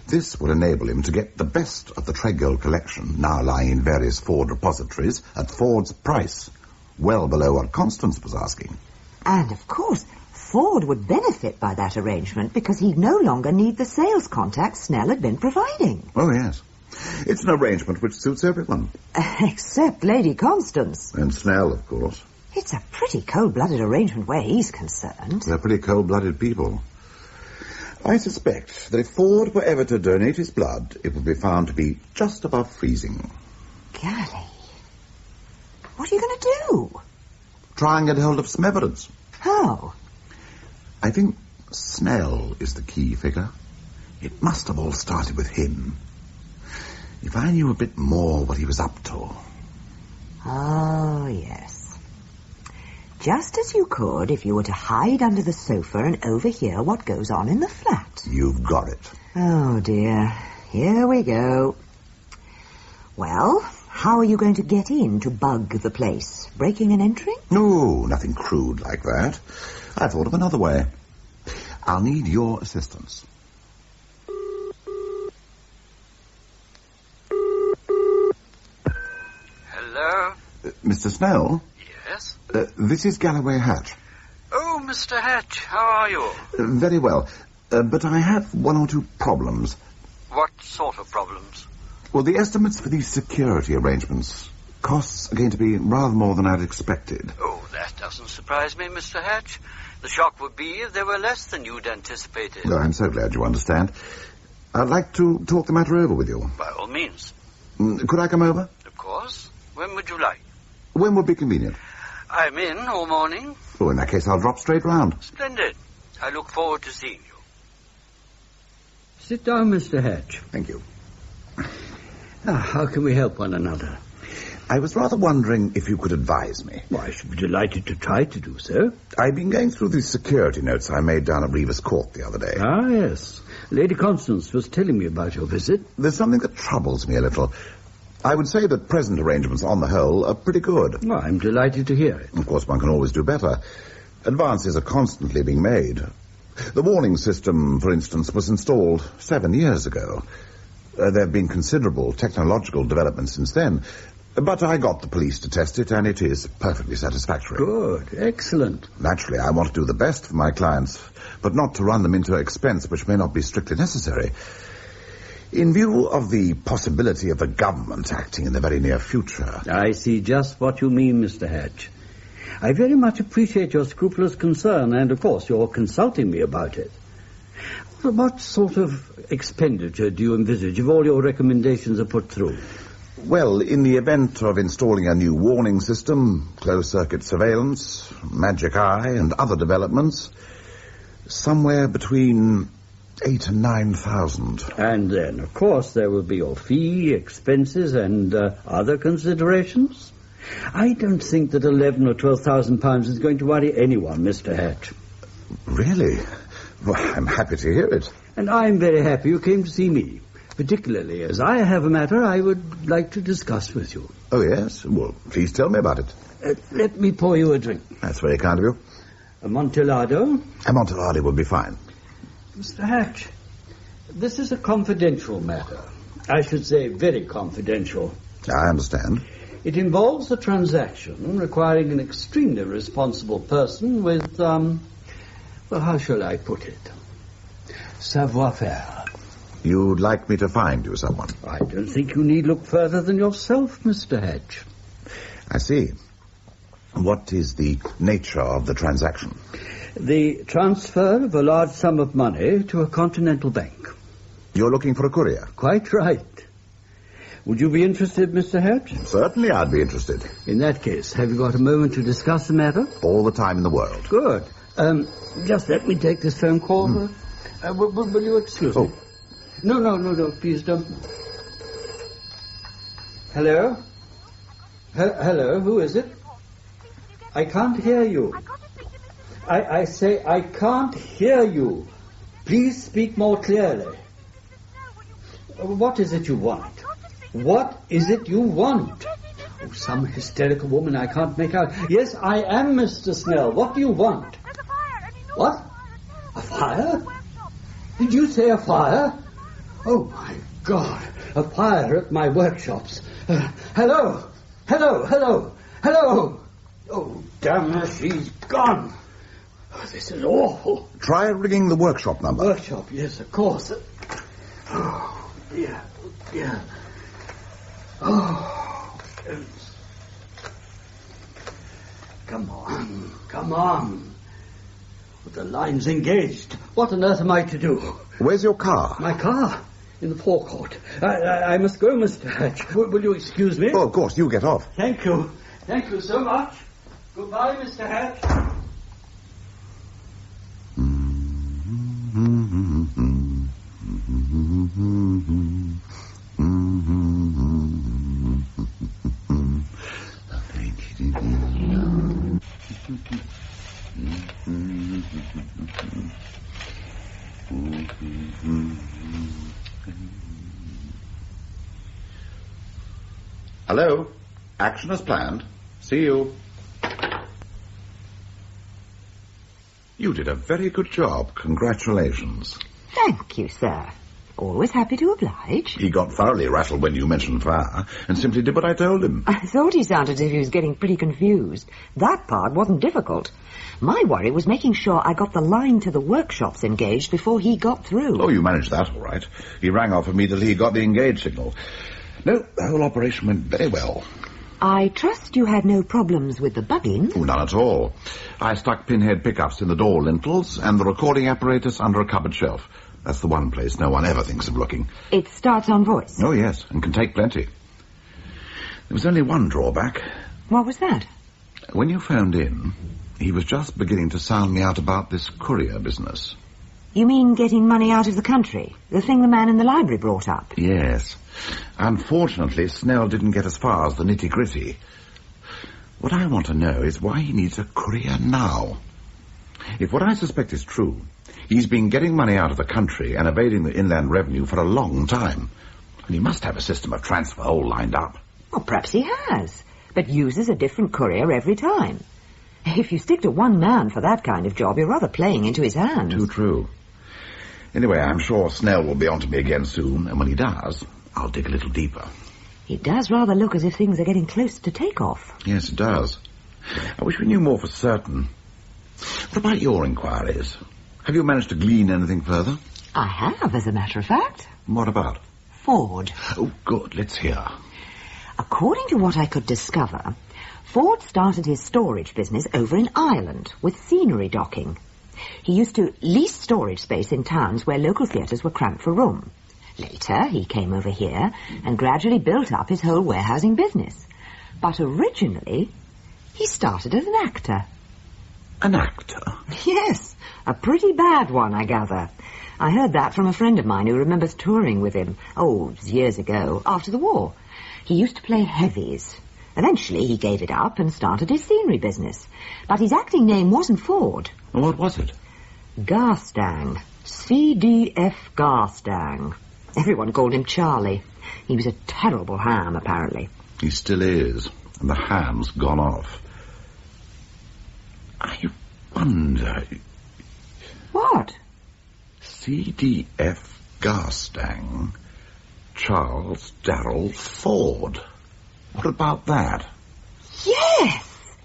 This would enable him to get the best of the Treadgold collection, now lying in various Ford repositories, at Ford's price, well below what Constance was asking. And, of course, Ford would benefit by that arrangement because he'd no longer need the sales contacts Snell had been providing. Oh, yes. It's an arrangement which suits everyone. Except Lady Constance. And Snell, of course. It's a pretty cold-blooded arrangement where he's concerned. They're pretty cold-blooded people. I suspect that if Ford were ever to donate his blood, it would be found to be just above freezing. Golly. What are you going to do? Try and get hold of some evidence. How? I think Snell is the key figure. It must have all started with him. If I knew a bit more what he was up to. Oh, yes. Just as you could if you were to hide under the sofa and overhear what goes on in the flat. You've got it. Oh, dear. Here we go. Well, how are you going to get in to bug the place? Breaking and entering? No, nothing crude like that. I thought of another way. I'll need your assistance. Hello? Mr. Snell? Yes? This is Galloway Hatch. Oh, Mr. Hatch, how are you? Very well. But I have one or two problems. What sort of problems? Well, the estimates for these security arrangements. Costs are going to be rather more than I'd expected. Oh, that doesn't surprise me, Mr. Hatch. The shock would be if they were less than you'd anticipated. Oh, I'm so glad you understand. I'd like to talk the matter over with you. By all means. Could I come over? Of course. When would you like? When would be convenient? I'm in all morning. Oh, in that case, I'll drop straight round. Splendid. I look forward to seeing you. Sit down, Mr. Hatch. Thank you. How can we help one another? I was rather wondering if you could advise me. Well, I should be delighted to try to do so. I've been going through the security notes I made down at Reeves Court the other day. Ah, yes. Lady Constance was telling me about your visit. There's something that troubles me a little. I would say that present arrangements, on the whole, are pretty good. Well, I'm delighted to hear it. Of course, one can always do better. Advances are constantly being made. The warning system, for instance, was installed 7 years ago. There have been considerable technological developments since then. But I got the police to test it, and it is perfectly satisfactory. Good. Excellent. Naturally, I want to do the best for my clients, but not to run them into expense which may not be strictly necessary. In view of the possibility of the government acting in the very near future... I see just what you mean, Mr. Hatch. I very much appreciate your scrupulous concern, and, of course, your consulting me about it. What sort of expenditure do you envisage if all your recommendations are put through? Well, in the event of installing a new warning system, closed-circuit surveillance, magic eye, and other developments, somewhere between 8,000 and 9,000. And then, of course, there will be your fee, expenses, and other considerations. I don't think that 11,000 or 12,000 pounds is going to worry anyone, Mr. Hatch. Really? Well, I'm happy to hear it. And I'm very happy you came to see me, particularly as I have a matter I would like to discuss with you. Oh, yes? Well, please tell me about it. Let me pour you a drink. That's very kind of you. A Amontillado? Amontillado will be fine. Mr. Hatch, this is a confidential matter. I should say very confidential. I understand. It involves a transaction requiring an extremely responsible person with, well, how shall I put it? Savoir-faire. You'd like me to find you someone? I don't think you need look further than yourself, Mr. Hatch. I see. What is the nature of the transaction? The transfer of a large sum of money to a continental bank. You're looking for a courier? Quite right. Would you be interested, Mr. Hatch? Certainly I'd be interested. In that case, have you got a moment to discuss the matter? All the time in the world. Good. Just let me take this phone call. Will you excuse me? No, please don't. Hello? Hello, who is it? I can't hear you. I say I can't hear you. Please speak more clearly. What is it you want? What is it you want? Oh, some hysterical woman I can't make out. Yes, I am Mr. Snell. What do you want? What? A fire? Did you say a fire? Oh, my God. A fire at my workshops. Hello? Oh, damn her, she's gone. Oh, this is awful. Try ringing the workshop number. Workshop, yes, of course. Oh, dear. Oh, come on. The line's engaged. What on earth am I to do? Where's your car? My car? In the forecourt. I must go, Mr. Hatch. Will you excuse me? Oh, of course, you get off. Thank you. Thank you so much. Goodbye, Mr. Hatch. Hello? Action as planned. See you. You did a very good job. Congratulations. Thank you, sir. Always happy to oblige. He got thoroughly rattled when you mentioned fire and simply did what I told him. I thought he sounded as if he was getting pretty confused. That part wasn't difficult. My worry was making sure I got the line to the workshops engaged before he got through. Oh, you managed that all right. He rang off immediately he got the engage signal. No, the whole operation went very well. I trust you had no problems with the bugging? Oh, none at all. I stuck pinhead pickups in the door lintels and the recording apparatus under a cupboard shelf. That's the one place no one ever thinks of looking. It starts on voice? Oh, yes, and can take plenty. There was only one drawback. What was that? When you phoned in, he was just beginning to sound me out about this courier business. You mean getting money out of the country? The thing the man in the library brought up? Yes. Unfortunately, Snell didn't get as far as the nitty-gritty. What I want to know is why he needs a courier now. If what I suspect is true, he's been getting money out of the country and evading the inland revenue for a long time. And he must have a system of transfer all lined up. Well, perhaps he has, but uses a different courier every time. If you stick to one man for that kind of job, you're rather playing into his hands. Too true. Anyway, I'm sure Snell will be on to me again soon, and when he does, I'll dig a little deeper. It does rather look as if things are getting close to takeoff. Yes, it does. I wish we knew more for certain. What about your inquiries? Have you managed to glean anything further? I have, as a matter of fact. What about? Ford. Oh, good. Let's hear. According to what I could discover, Ford started his storage business over in Ireland with scenery docking. He used to lease storage space in towns where local theatres were cramped for room. Later, he came over here and gradually built up his whole warehousing business. But originally, he started as an actor. An actor? Yes, a pretty bad one, I gather. I heard that from a friend of mine who remembers touring with him, years ago, after the war. He used to play heavies. Eventually, he gave it up and started his scenery business. But his acting name wasn't Ford. What was it? Garstang. CDF Garstang. Everyone called him Charlie. He was a terrible ham, apparently. He still is, and the ham's gone off. I wonder... What? CDF Garstang, Charles Darrell Ford. What about that? Yes!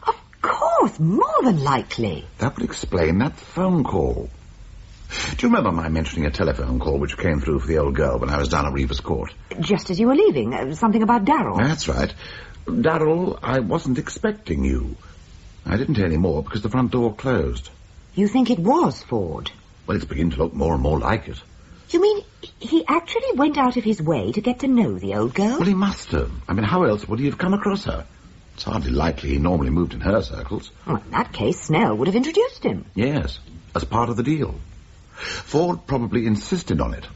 Of course, more than likely. That would explain that phone call. Do you remember my mentioning a telephone call which came through for the old girl when I was down at Reeves Court? Just as you were leaving, something about Darrell. That's right. Darrell, I wasn't expecting you. I didn't hear any more because the front door closed. You think it was Ford? Well, it's beginning to look more and more like it. You mean he actually went out of his way to get to know the old girl? Well, he must have. I mean, how else would he have come across her? It's hardly likely he normally moved in her circles. Well, in that case, Snell would have introduced him. Yes, as part of the deal. Ford probably insisted on it.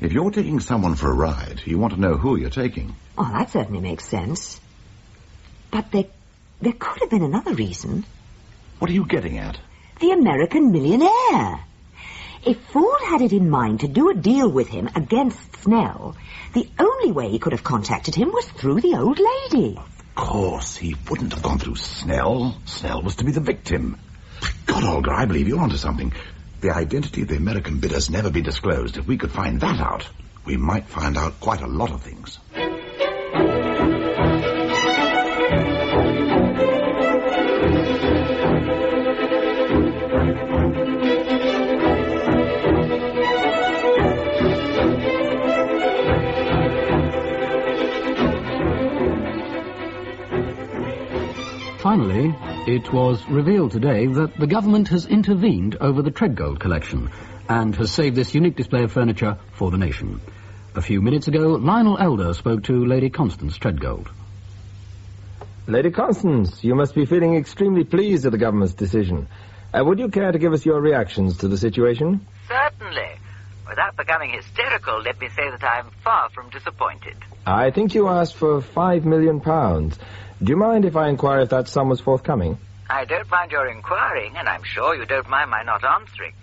If you're taking someone for a ride, you want to know who you're taking. Oh, that certainly makes sense. But there could have been another reason. What are you getting at? The American millionaire. If Ford had it in mind to do a deal with him against Snell, the only way he could have contacted him was through the old lady. Of course, he wouldn't have gone through Snell. Snell was to be the victim. God, Olga, I believe you're onto something. The identity of the American bidder's never be disclosed. If we could find that out, we might find out quite a lot of things. Finally, it was revealed today that the government has intervened over the Treadgold collection and has saved this unique display of furniture for the nation. A few minutes ago, Lionel Elder spoke to Lady Constance Treadgold. Lady Constance, you must be feeling extremely pleased at the government's decision. Would you care to give us your reactions to the situation? Certainly. Without becoming hysterical, let me say that I am far from disappointed. I think you asked for £5 million. Do you mind if I inquire if that sum was forthcoming? I don't mind your inquiring, and I'm sure you don't mind my not answering.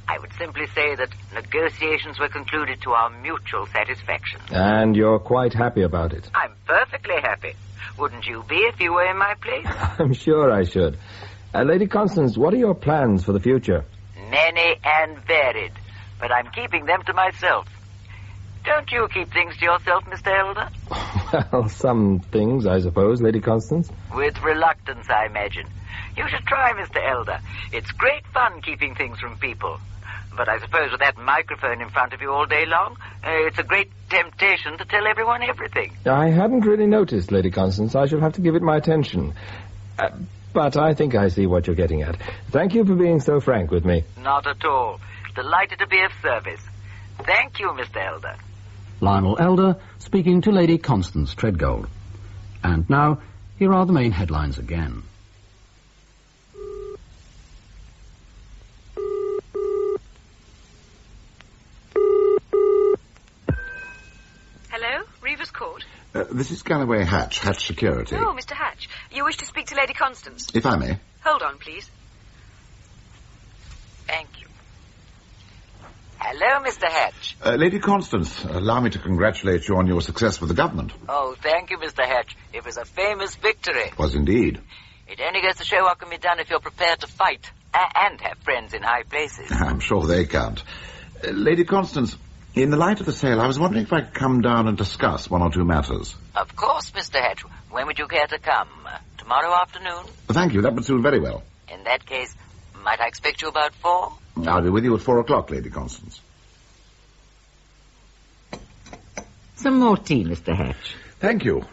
I would simply say that negotiations were concluded to our mutual satisfaction. And you're quite happy about it? I'm perfectly happy. Wouldn't you be if you were in my place? I'm sure I should. Lady Constance, what are your plans for the future? Many and varied, but I'm keeping them to myself. Don't you keep things to yourself, Mr. Elder? Well, some things, I suppose, Lady Constance. With reluctance, I imagine. You should try, Mr. Elder. It's great fun keeping things from people. But I suppose with that microphone in front of you all day long, it's a great temptation to tell everyone everything. I hadn't really noticed, Lady Constance. I shall have to give it my attention. But I think I see what you're getting at. Thank you for being so frank with me. Not at all. Delighted to be of service. Thank you, Mr. Elder. Lionel Elder speaking to Lady Constance Treadgold. And now, here are the main headlines again. Hello, Reeves Court. This is Galloway Hatch, Hatch Security. Oh, Mr. Hatch. You wish to speak to Lady Constance? If I may. Hold on, please. Thank you. Hello, Mr. Hatch. Lady Constance, allow me to congratulate you on your success with the government. Oh, thank you, Mr. Hatch. It was a famous victory. It was indeed. It only goes to show what can be done if you're prepared to fight and have friends in high places. I'm sure they can't. Lady Constance, in the light of the sale, I was wondering if I could come down and discuss one or two matters. Of course, Mr. Hatch. When would you care to come? Tomorrow afternoon? Thank you. That would suit very well. In that case, might I expect you about 4? I'll be with you at 4 o'clock, Lady Constance. Some more tea, Mr. Hatch. Thank you.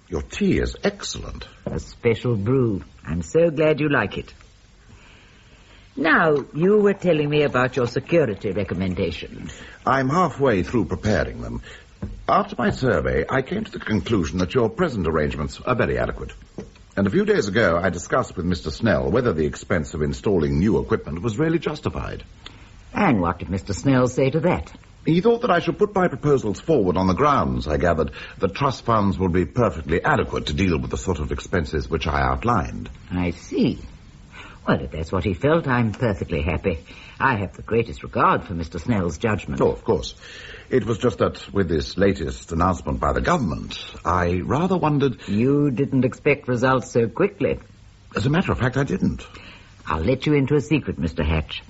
Your tea is excellent. A special brew. I'm so glad you like it. Now, you were telling me about your security recommendations. I'm halfway through preparing them. After my survey, I came to the conclusion that your present arrangements are very adequate. And a few days ago, I discussed with Mr. Snell whether the expense of installing new equipment was really justified. And what did Mr. Snell say to that? He thought that I should put my proposals forward on the grounds, I gathered, that trust funds would be perfectly adequate to deal with the sort of expenses which I outlined. I see. Well, if that's what he felt, I'm perfectly happy. I have the greatest regard for Mr. Snell's judgment. Oh, of course. It was just that with this latest announcement by the government, I rather wondered... You didn't expect results so quickly. As a matter of fact, I didn't. I'll let you into a secret, Mr. Hatch.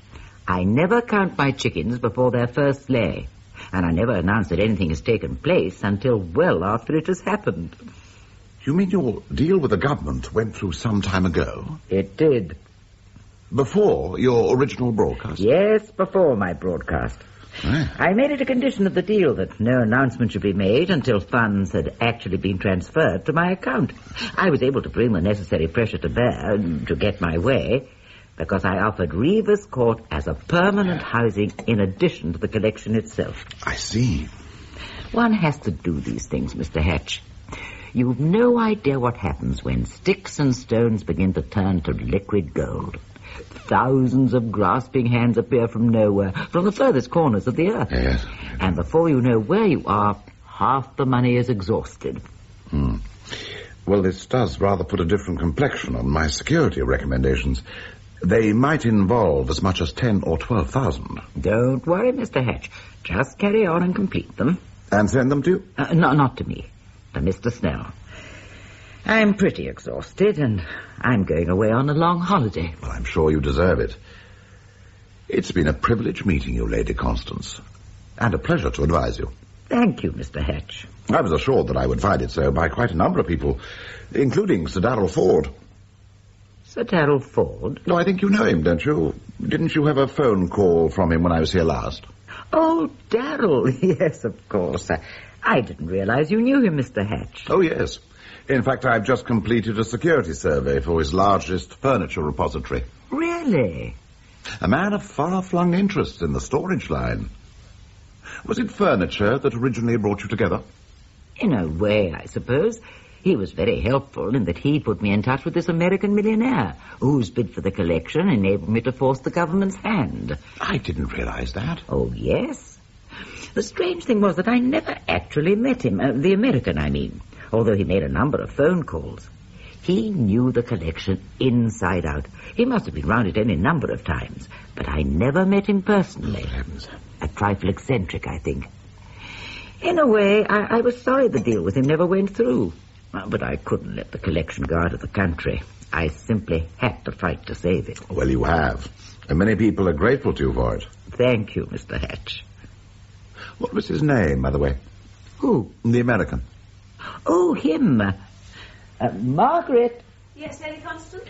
I never count my chickens before their first lay, and I never announce that anything has taken place until well after it has happened. You mean your deal with the government went through some time ago? It did. Before your original broadcast? Yes, before my broadcast. I made it a condition of the deal that no announcement should be made until funds had actually been transferred to my account. I was able to bring the necessary pressure to bear to get my way because I offered Reeves Court as a permanent housing in addition to the collection itself. I see. One has to do these things, Mr. Hatch. You've no idea what happens when sticks and stones begin to turn to liquid gold. Thousands of grasping hands appear from nowhere, from the furthest corners of the earth. Yes. And before you know where you are, half the money is exhausted. Well, this does rather put a different complexion on my security recommendations. They might involve as much as 10 or 12,000. Don't worry, Mr. Hatch. Just carry on and complete them. And send them to you? No, not to me. To Mr. Snell. I'm pretty exhausted, and I'm going away on a long holiday. Well, I'm sure you deserve it. It's been a privilege meeting you, Lady Constance, and a pleasure to advise you. Thank you, Mr. Hatch. I was assured that I would find it so by quite a number of people, including Sir Darrell Ford. Sir Darrell Ford? No, I think you know him, don't you? Didn't you have a phone call from him when I was here last? Oh, Darrell. Yes, of course. I didn't realize you knew him, Mr. Hatch. Oh, yes. In fact, I've just completed a security survey for his largest furniture repository. Really? A man of far-flung interests in the storage line. Was it furniture that originally brought you together? In a way, I suppose. He was very helpful in that he put me in touch with this American millionaire, whose bid for the collection enabled me to force the government's hand. I didn't realize that. Oh, yes. The strange thing was that I never actually met him, the American, I mean, although he made a number of phone calls. He knew the collection inside out. He must have been round it any number of times, but I never met him personally. Oh, heavens. A trifle eccentric, I think. In a way, I was sorry the deal with him never went through. But I couldn't let the collection go out of the country. I simply had to fight to save it. Well, you have. And many people are grateful to you for it. Thank you, Mr. Hatch. What was his name, by the way? Who? The American. Oh, him. Margaret. Yes, Lady Constance?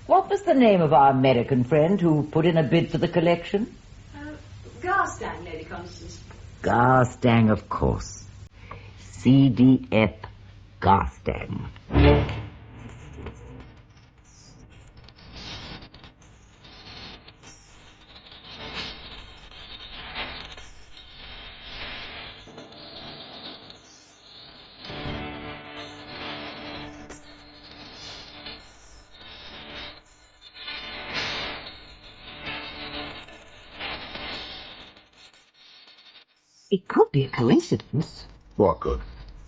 What was the name of our American friend who put in a bid for the collection? Garstang, Lady Constance. Garstang, of course. CDF Garstang. It could be a coincidence. What could?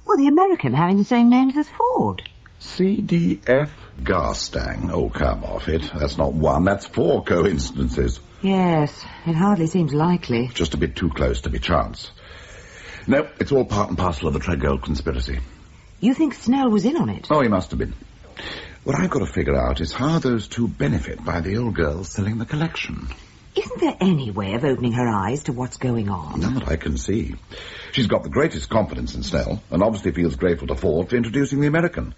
Well, the American having the same names as Ford. CDF Garstang. Oh, come off it. That's not one, that's 4 coincidences. Yes, it hardly seems likely. Just a bit too close to be chance. No, it's all part and parcel of the Treadgold conspiracy. You think Snell was in on it? Oh, he must have been. What I've got to figure out is how those two benefit by the old girl selling the collection. Isn't there any way of opening her eyes to what's going on? None that I can see. She's got the greatest confidence in Snell, and obviously feels grateful to Ford for introducing the American.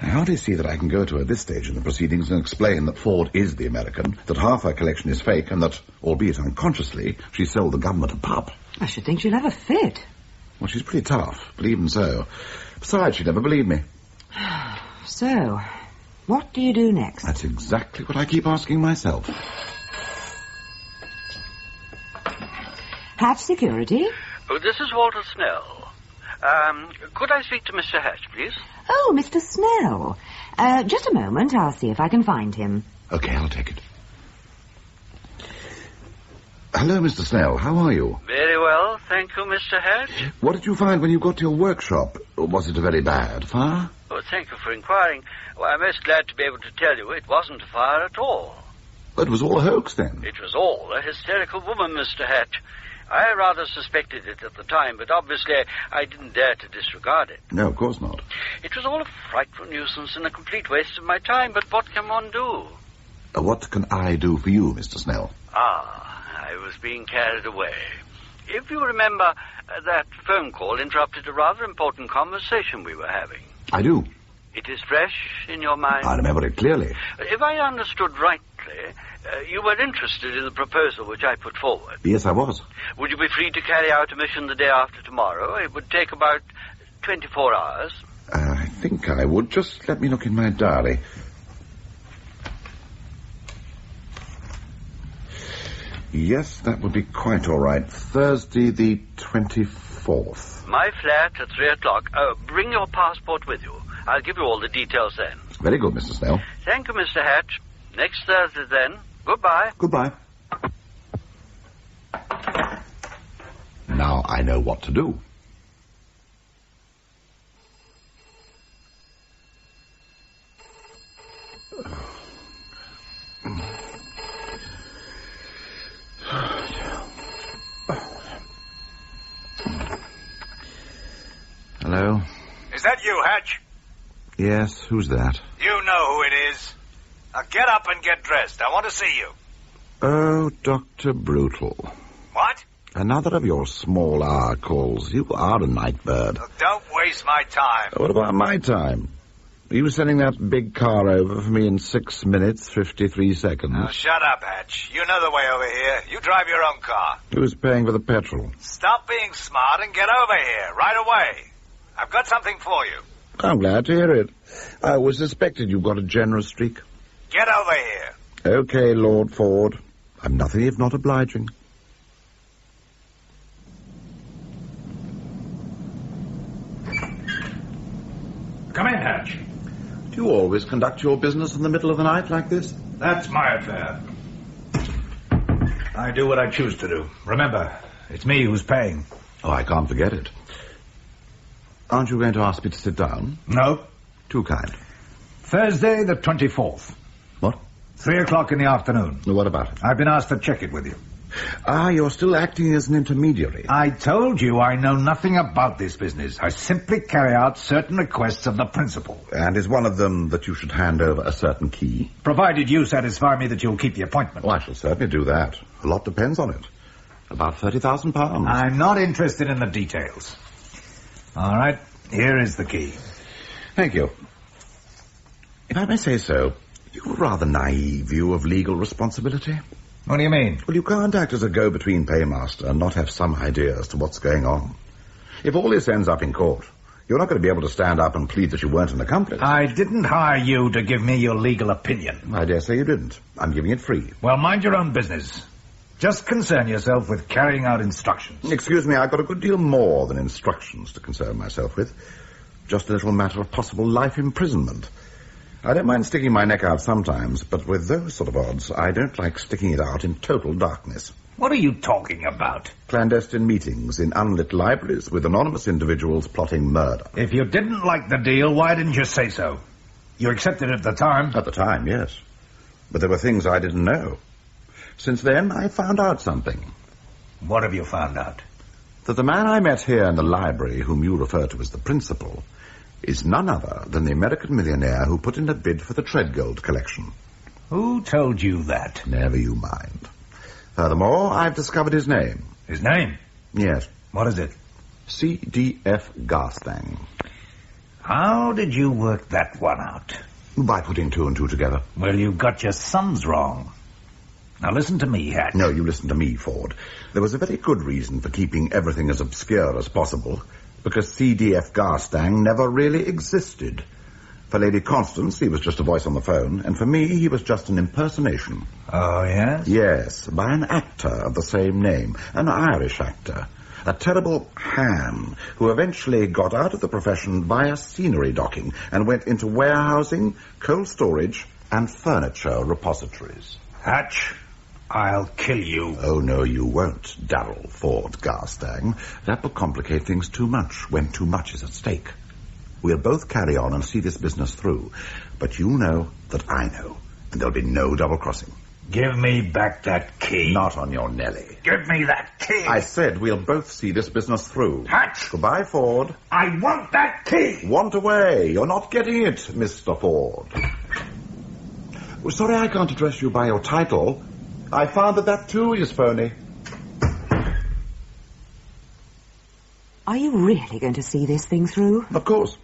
I hardly see that I can go to her at this stage in the proceedings and explain that Ford is the American, that half her collection is fake, and that, albeit unconsciously, she sold the government a pup. I should think she'll have a fit. Well, she's pretty tough, but even so. Besides, she'd never believe me. So, what do you do next? That's exactly what I keep asking myself. Hatch Security? Oh, this is Walter Snell. Could I speak to Mr. Hatch, please? Oh, Mr. Snell. Just a moment. I'll see if I can find him. Okay, I'll take it. Hello, Mr. Snell. How are you? Very well, thank you, Mr. Hatch. What did you find when you got to your workshop? Was it a very bad fire? Oh, thank you for inquiring. Well, I'm most glad to be able to tell you it wasn't a fire at all. It was all a hoax, then? It was all a hysterical woman, Mr. Hatch. I rather suspected it at the time, but obviously I didn't dare to disregard it. No, of course not. It was all a frightful nuisance and a complete waste of my time, but what can one do? What can I do for you, Mr. Snell? I was being carried away. If you remember, that phone call interrupted a rather important conversation we were having. I do. It is fresh in your mind? I remember it clearly. If I understood rightly, you were interested in the proposal which I put forward. Yes, I was. Would you be free to carry out a mission the day after tomorrow? It would take about 24 hours. I think I would. Just let me look in my diary. Yes, that would be quite all right. Thursday the 24th. My flat at 3 o'clock. Bring your passport with you. I'll give you all the details then. Very good, Mr. Snell. Thank you, Mr. Hatch. Next Thursday, then. Goodbye. Goodbye. Now I know what to do. Hello? Is that you, Hatch? Yes, who's that? You know who it is. Now get up and get dressed. I want to see you. Oh, Dr. Brutal. What? Another of your small hour calls. You are a night bird. Well, don't waste my time. What about my time? Are you sending that big car over for me in 6 minutes, 53 seconds? Now, shut up, Hatch. You know the way over here. You drive your own car. Who's paying for the petrol? Stop being smart and get over here, right away. I've got something for you. I'm glad to hear it. I always suspected you've got a generous streak. Get over here. Okay, Lord Ford. I'm nothing if not obliging. Come in, Hatch. Do you always conduct your business in the middle of the night like this? That's my affair. I do what I choose to do. Remember, it's me who's paying. Oh, I can't forget it. Aren't you going to ask me to sit down? No. Too kind. Thursday the 24th. What? 3 o'clock in the afternoon. What about it? I've been asked to check it with you. Ah, you're still acting as an intermediary. I told you I know nothing about this business. I simply carry out certain requests of the principal. And is one of them that you should hand over a certain key? Provided you satisfy me that you'll keep the appointment. Oh, I shall certainly do that. A lot depends on it. About £30,000. I'm not interested in the details. All right, here is the key. Thank you. If I may say so, you've a rather naive view of legal responsibility. What do you mean? Well, you can't act as a go-between paymaster and not have some idea as to what's going on. If all this ends up in court, you're not going to be able to stand up and plead that you weren't an accomplice. I didn't hire you to give me your legal opinion. I dare say you didn't. I'm giving it free. Well, mind your own business. Just concern yourself with carrying out instructions. Excuse me, I've got a good deal more than instructions to concern myself with. Just a little matter of possible life imprisonment. I don't mind sticking my neck out sometimes, but with those sort of odds, I don't like sticking it out in total darkness. What are you talking about? Clandestine meetings in unlit libraries with anonymous individuals plotting murder. If you didn't like the deal, why didn't you say so? You accepted it at the time? At the time, yes. But there were things I didn't know. Since then, I found out something. What have you found out? That the man I met here in the library, whom you refer to as the principal, is none other than the American millionaire who put in a bid for the Treadgold collection. Who told you that? Never you mind. Furthermore, I've discovered his name. His name? Yes. What is it? C.D.F. Garstang. How did you work that one out? By putting two and two together. Well, you got your sums wrong. Now listen to me, Hatch. No, you listen to me, Ford. There was a very good reason for keeping everything as obscure as possible, because C.D.F. Garstang never really existed. For Lady Constance, he was just a voice on the phone, and for me, he was just an impersonation. Oh, yes? Yes, by an actor of the same name, an Irish actor. A terrible ham who eventually got out of the profession via scenery docking and went into warehousing, cold storage, and furniture repositories. Hatch, I'll kill you. Oh, no, you won't, Darrell Ford Garstang. That will complicate things too much when too much is at stake. We'll both carry on and see this business through, but you know that I know, and there'll be no double-crossing. Give me back that key. Not on your Nelly. Give me that key. I said we'll both see this business through. Hatch! Goodbye, Ford. I want that key! Want away. You're not getting it, Mr. Ford. Oh, sorry I can't address you by your title. I found that too is phony. Are you really going to see this thing through? Of course.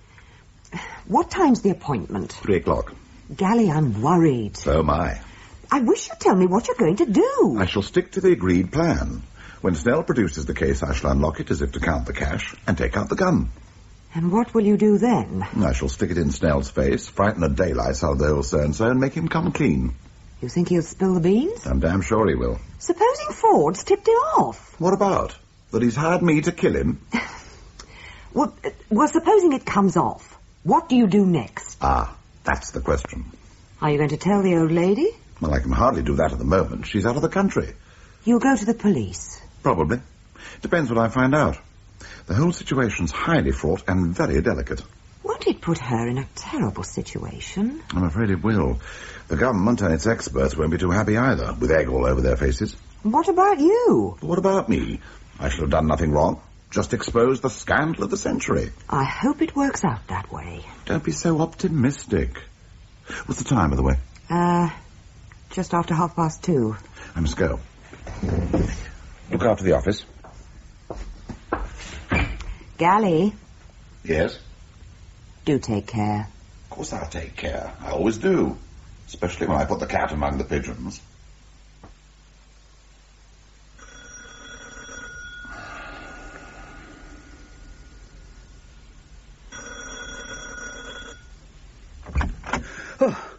What time's the appointment? 3 o'clock. Gally, I'm worried. So am I. I wish you'd tell me what you're going to do. I shall stick to the agreed plan. When Snell produces the case, I shall unlock it as if to count the cash and take out the gun. And what will you do then? I shall stick it in Snell's face, frighten the daylights out of the old so-and-so, and make him come clean. You think he'll spill the beans? I'm damn sure he will. Supposing Ford's tipped him off? What about? That he's hired me to kill him? Well, supposing it comes off. What do you do next? Ah, that's the question. Are you going to tell the old lady? Well, I can hardly do that at the moment. She's out of the country. You'll go to the police? Probably. Depends what I find out. The whole situation's highly fraught and very delicate. Won't it put her in a terrible situation? I'm afraid it will. The government and its experts won't be too happy either, with egg all over their faces. What about you? What about me? I shall have done nothing wrong. Just exposed the scandal of the century. I hope it works out that way. Don't be so optimistic. What's the time, by the way? Just after 2:30. I must go. Look after the office. Gally? Yes? Do take care. Of course I'll take care. I always do. Especially when I put the cat among the pigeons. Oh,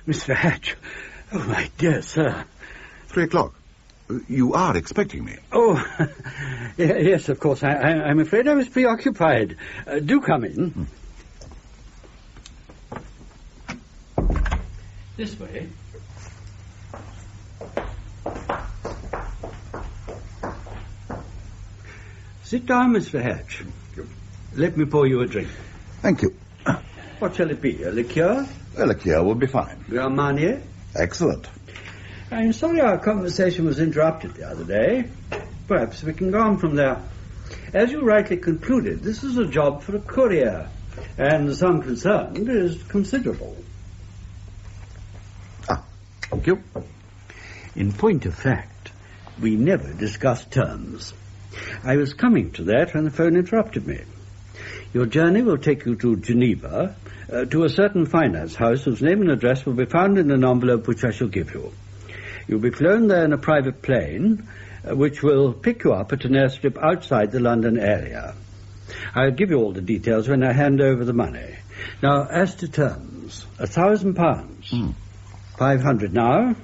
Mr. Hatch. Oh, my dear sir. 3 o'clock. You are expecting me? Oh, yes, of course. I'm afraid I was preoccupied. Do come in. This way. Sit down, Mr. Hatch. Let me pour you a drink. Thank you. What shall it be? A liqueur? A liqueur will be fine. Grand Marnier? Excellent. I'm sorry our conversation was interrupted the other day. Perhaps we can go on from there. As you rightly concluded, this is a job for a courier, and the sum concerned is considerable. Thank you. In point of fact, we never discussed terms. I was coming to that when the phone interrupted me. Your journey will take you to Geneva, to a certain finance house whose name and address will be found in an envelope which I shall give you. You'll be flown there in a private plane, which will pick you up at an airstrip outside the London area. I'll give you all the details when I hand over the money. Now, as to terms, £1,000. 500 now,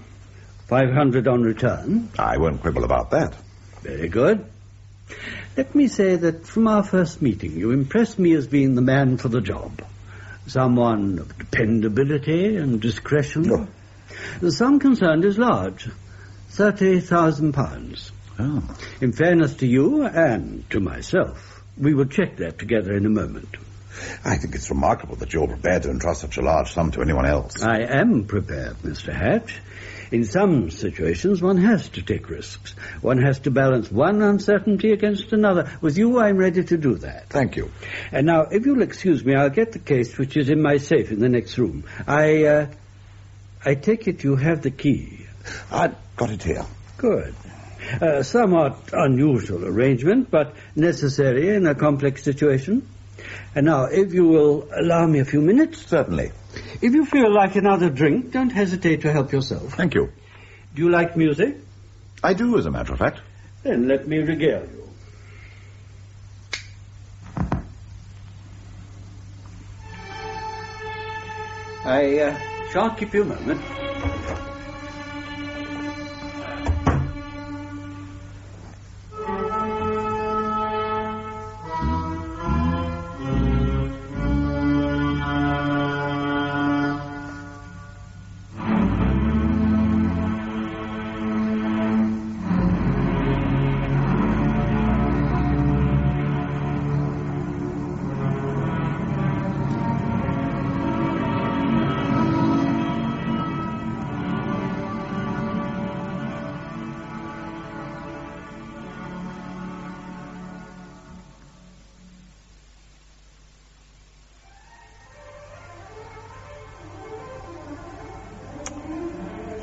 500 on return. I won't quibble about that. Very good. Let me say that from our first meeting, you impressed me as being the man for the job. Someone of dependability and discretion. Oh. The sum concerned is large, £30,000. Oh. In fairness to you and to myself, we will check that together in a moment. I think it's remarkable that you're prepared to entrust such a large sum to anyone else. I am prepared, Mr. Hatch. In some situations, one has to take risks. One has to balance one uncertainty against another. With you, I'm ready to do that. Thank you. And now, if you'll excuse me, I'll get the case which is in my safe in the next room. I take it you have the key. I've got it here. Good. Somewhat unusual arrangement, but necessary in a complex situation. And now, if you will allow me a few minutes. Certainly. If you feel like another drink, don't hesitate to help yourself. Thank you. Do you like music? I do, as a matter of fact. Then let me regale you. I shan't keep you a moment.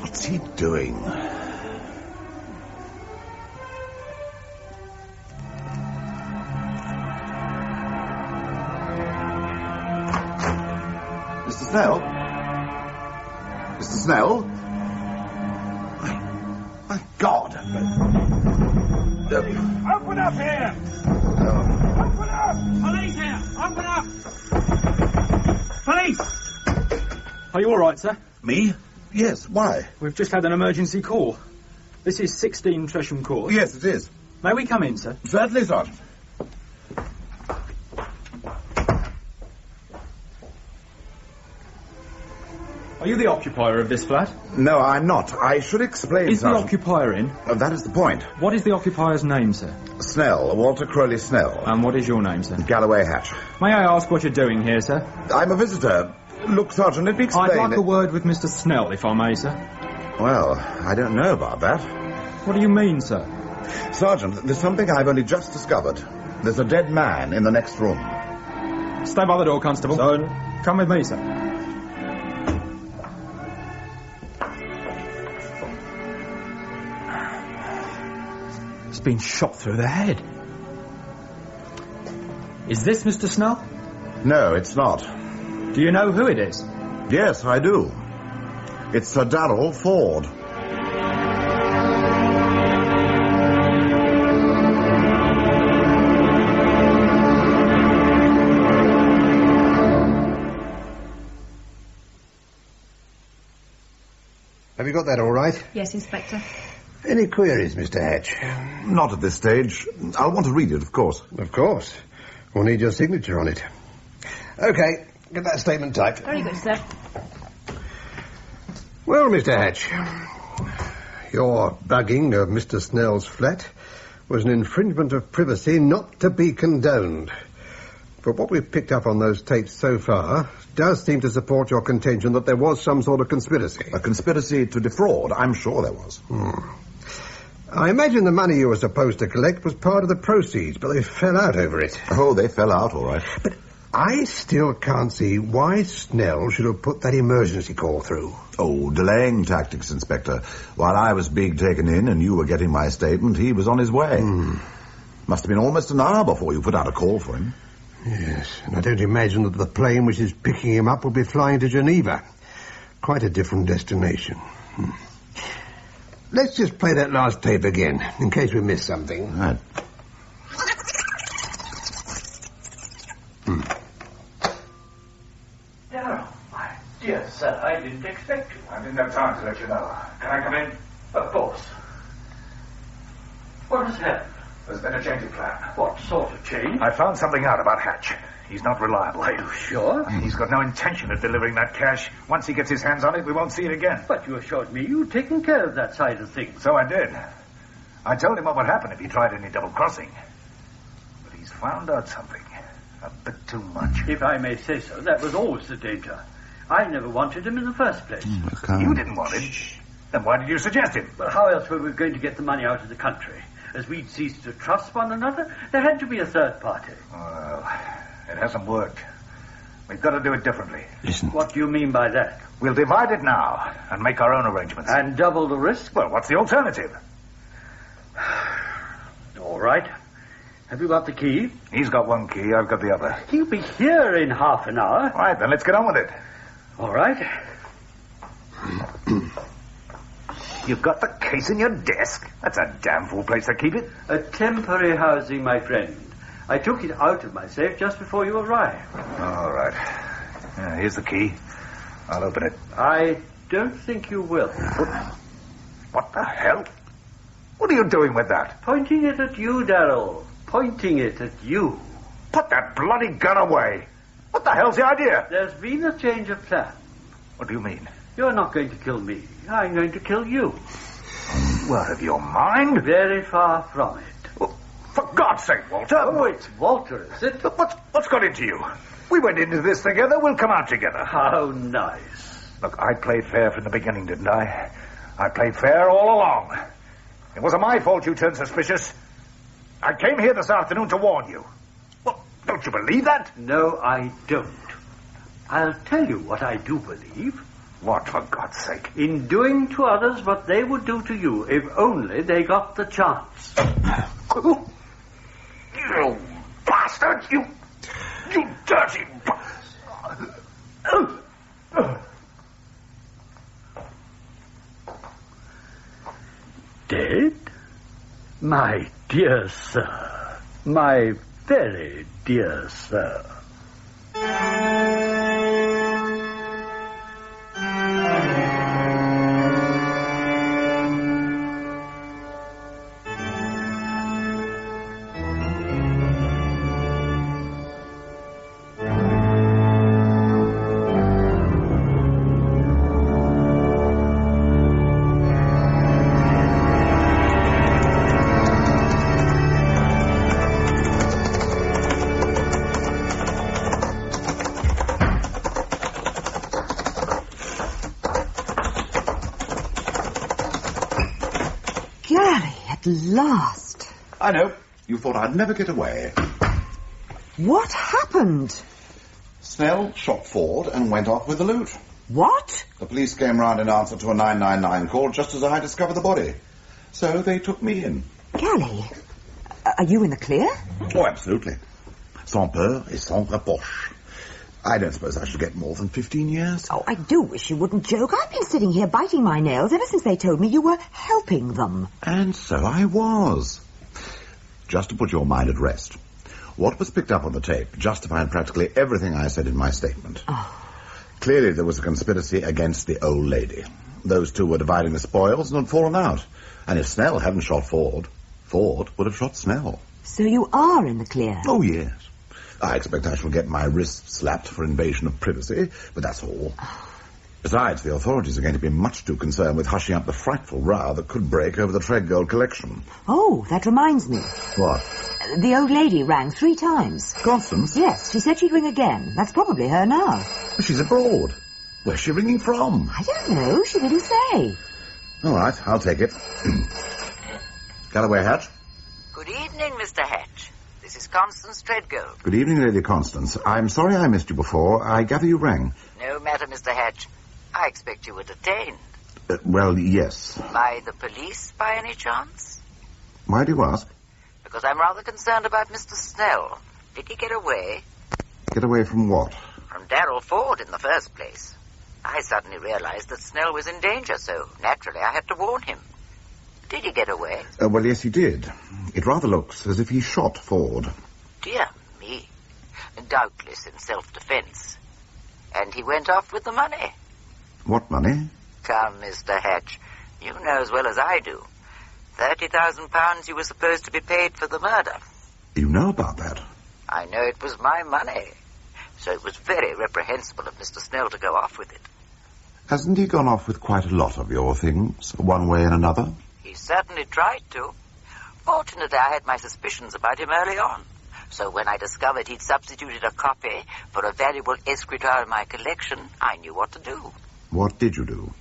What's he doing? Mr. Snell? Mr. Snell? My God! Open up here! Open up! Police here! Open up! Police! Are you all right, sir? Me? Yes, why? We've just had an emergency call. This is 16 Tresham Court. Yes, it is. May we come in, sir? Certainly, Sergeant. Are you the occupier of this flat? No, I'm not. I should explain, Is Sergeant. the occupier in? That is the point. What is the occupier's name, sir? Snell, Walter Crowley Snell. And what is your name, sir? Galloway Hatch. May I ask what you're doing here, sir? I'm a visitor. Look, Sergeant, let me explain. I'd like a word with Mr. Snell, if I may, sir. Well, I don't know about that. What do you mean, sir? Sergeant, there's something I've only just discovered. There's a dead man in the next room. Stay by the door, Constable. Son. Come with me, sir. He's been shot through the head. Is this Mr. Snell? No, it's not. Do you know who it is? Yes, I do. It's Sir Darrell Ford. Have you got that all right? Yes, Inspector. Any queries, Mr. Hatch? Not at this stage. I'll want to read it, of course. Of course. We'll need your signature on it. OK, get that statement typed. Very good, sir. Well, Mr. Hatch, your bugging of Mr. Snell's flat was an infringement of privacy not to be condoned. But what we've picked up on those tapes so far does seem to support your contention that there was some sort of conspiracy. A conspiracy to defraud? I'm sure there was. I imagine the money you were supposed to collect was part of the proceeds, but they fell out over it. Oh, they fell out, all right. But I still can't see why Snell should have put that emergency call through. Oh, delaying tactics, Inspector. While I was being taken in and you were getting my statement, he was on his way. Must have been almost an hour before you put out a call for him. Yes, and I don't imagine that the plane which is picking him up will be flying to Geneva. Quite a different destination. Let's just play that last tape again, in case we miss something. Right. Darrell, my dear sir, I didn't expect you. I didn't have time to let you know. Can I come in? Of course. What has happened? There's been a change of plan. What sort of change? I found something out about Hatch. He's not reliable. Are you sure? He's got no intention of delivering that cash. Once he gets his hands on it, we won't see it again. But you assured me you'd taken care of that side of things. So I did. I told him what would happen if he tried any double-crossing. But he's found out something. A bit too much. If I may say so, that was always the danger. I never wanted him in the first place. You didn't want him. Then why did you suggest him? Well, how else were we going to get the money out of the country? As we'd ceased to trust one another, there had to be a third party. Well, it hasn't worked. We've got to do it differently. Listen. What do you mean by that? We'll divide it now and make our own arrangements. And double the risk? Well, what's the alternative? All right. Have you got the key? He's got one key, I've got the other. He'll be here in half an hour. All right, then let's get on with it. All right. You've got the case in your desk? That's a damn fool place to keep it. A temporary housing, my friend. I took it out of my safe just before you arrived. All right. Yeah, here's the key. I'll open it. I don't think you will. What the hell? What are you doing with that? Pointing it at you, Darrell. Pointing it at you. Put that bloody gun away. What the hell's the idea? There's been a change of plan. What do you mean? You're not going to kill me. I'm going to kill you. What, of your mind? Very far from it. Well, for God's sake, Walter. Oh, it's Walter, is it? What's got into you? We went into this together. We'll come out together. How nice. Look, I played fair from the beginning, didn't I? I played fair all along. It wasn't my fault you turned suspicious. I came here this afternoon to warn you. Well, don't you believe that? No, I don't. I'll tell you what I do believe. What, for God's sake? In doing to others what they would do to you, if only they got the chance. You bastard! You dirty bastard! Dead? My dear sir. My very dear sir. At last. I know. You thought I'd never get away. What happened? Snell shot Ford and went off with the loot. What? The police came round in answer to a 999 call just as I discovered the body. So they took me in. Gally, are you in the clear? Oh, absolutely. Sans peur et sans reproche. I don't suppose I should get more than 15 years. Oh, I do wish you wouldn't joke. I've been sitting here biting my nails ever since they told me you were helping them. And so I was. Just to put your mind at rest, what was picked up on the tape justified practically everything I said in my statement. Oh. Clearly there was a conspiracy against the old lady. Those two were dividing the spoils and had fallen out. And if Snell hadn't shot Ford, Ford would have shot Snell. So you are in the clear? Oh, yes. I expect I shall get my wrist slapped for invasion of privacy, but that's all. Besides, the authorities are going to be much too concerned with hushing up the frightful row that could break over the Treadgold collection. Oh, that reminds me. What? The old lady rang 3 times. Constance? Yes, she said she'd ring again. That's probably her now. She's abroad. Where's she ringing from? I don't know. She didn't say. All right, I'll take it. Galloway Hatch? Good evening, Mr. Hatch. This is Constance Treadgold. Good evening, Lady Constance. I'm sorry I missed you before. I gather you rang. No matter, Mr. Hatch. I expect you were detained. Well, yes. By the police, by any chance? Why do you ask? Because I'm rather concerned about Mr. Snell. Did he get away? Get away from what? From Darrell Ford, in the first place. I suddenly realized that Snell was in danger, so naturally I had to warn him. Did he get away? Well, yes, he did. It rather looks as if he shot Ford. Dear me. Doubtless in self-defense. And he went off with the money. What money? Come, Mr. Hatch. You know as well as I do. £30,000 you were supposed to be paid for the murder. You know about that? I know it was my money. So it was very reprehensible of Mr. Snell to go off with it. Hasn't he gone off with quite a lot of your things, one way and another? He certainly tried to. Fortunately, I had my suspicions about him early on. So when I discovered he'd substituted a copy for a valuable escritoire in my collection, I knew what to do. What did you do?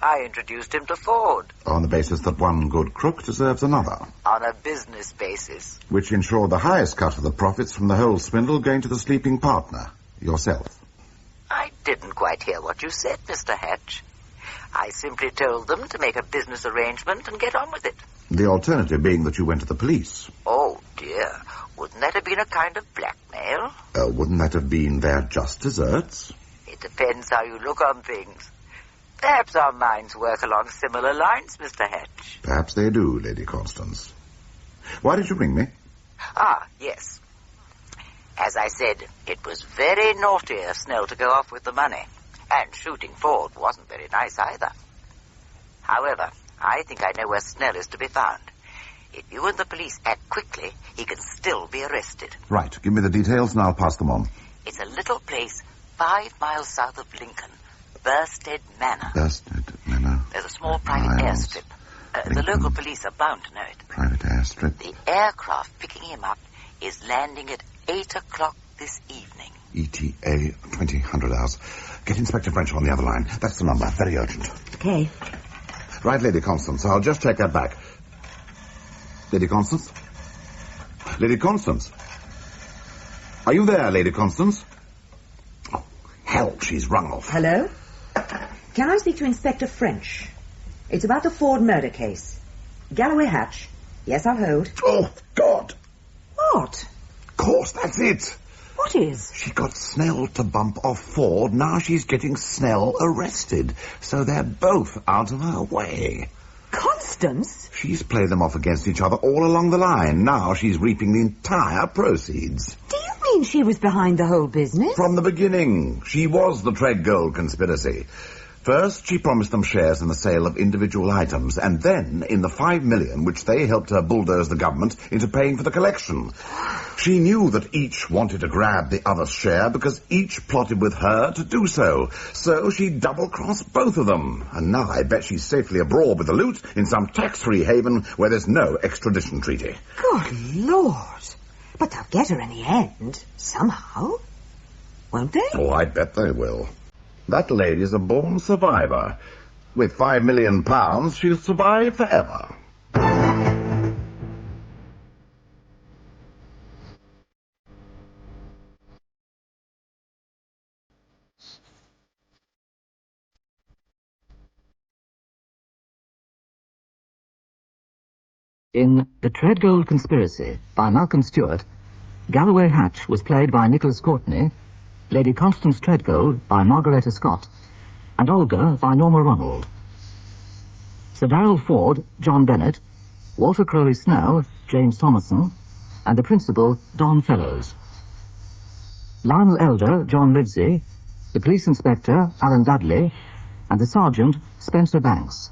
I introduced him to Ford. On the basis that one good crook deserves another. On a business basis. Which ensured the highest cut of the profits from the whole swindle going to the sleeping partner, yourself. I didn't quite hear what you said, Mr. Hatch. I simply told them to make a business arrangement and get on with it. The alternative being that you went to the police. Oh, dear. Wouldn't that have been a kind of blackmail? Wouldn't that have been their just deserts? It depends how you look on things. Perhaps our minds work along similar lines, Mr. Hatch. Perhaps they do, Lady Constance. Why did you ring me? Ah, yes. As I said, it was very naughty of Snell to go off with the money. And shooting Ford wasn't very nice either. However, I think I know where Snell is to be found. If you and the police act quickly, he can still be arrested. Right. Give me the details and I'll pass them on. It's a little place 5 miles south of Lincoln. Burstead Manor. Burstead Manor. There's a small private airstrip. The local police are bound to know it. Private airstrip. The aircraft picking him up is landing at 8 o'clock this evening. ETA 2000 hours. Get Inspector French on the other line. That's the number. Very urgent. Okay. Right, Lady Constance. I'll just check that back. Lady Constance? Lady Constance? Are you there, Lady Constance? Oh, hell, she's rung off. Hello? Can I speak to Inspector French? It's about the Ford murder case. Galloway Hatch. Yes, I'll hold. Oh, God! What? Of course, that's it. What is? She got Snell to bump off Ford. Now she's getting Snell arrested. So they're both out of her way. Constance? She's played them off against each other all along the line. Now she's reaping the entire proceeds. Do you mean she was behind the whole business? From the beginning. She was the Treadgold conspiracy. First, she promised them shares in the sale of individual items, and then in the $5 million which they helped her bulldoze the government into paying for the collection. She knew that each wanted to grab the other's share because each plotted with her to do so. So she double-crossed both of them. And now I bet she's safely abroad with the loot in some tax-free haven where there's no extradition treaty. Good Lord. But they'll get her in the end, somehow. Won't they? Oh, I bet they will. That lady's a born survivor. With £5 million, she'll survive forever. In The Treadgold Conspiracy by Malcolm Stewart, Galloway Hatch was played by Nicholas Courtney, Lady Constance Treadgold by Margareta Scott, and Olga by Norma Ronald. Sir Darrell Ford, John Bennett, Walter Crowley Snow, James Thomason, and the principal, Don Fellows. Lionel Elder, John Livesey, the police inspector, Alan Dudley, and the sergeant, Spencer Banks.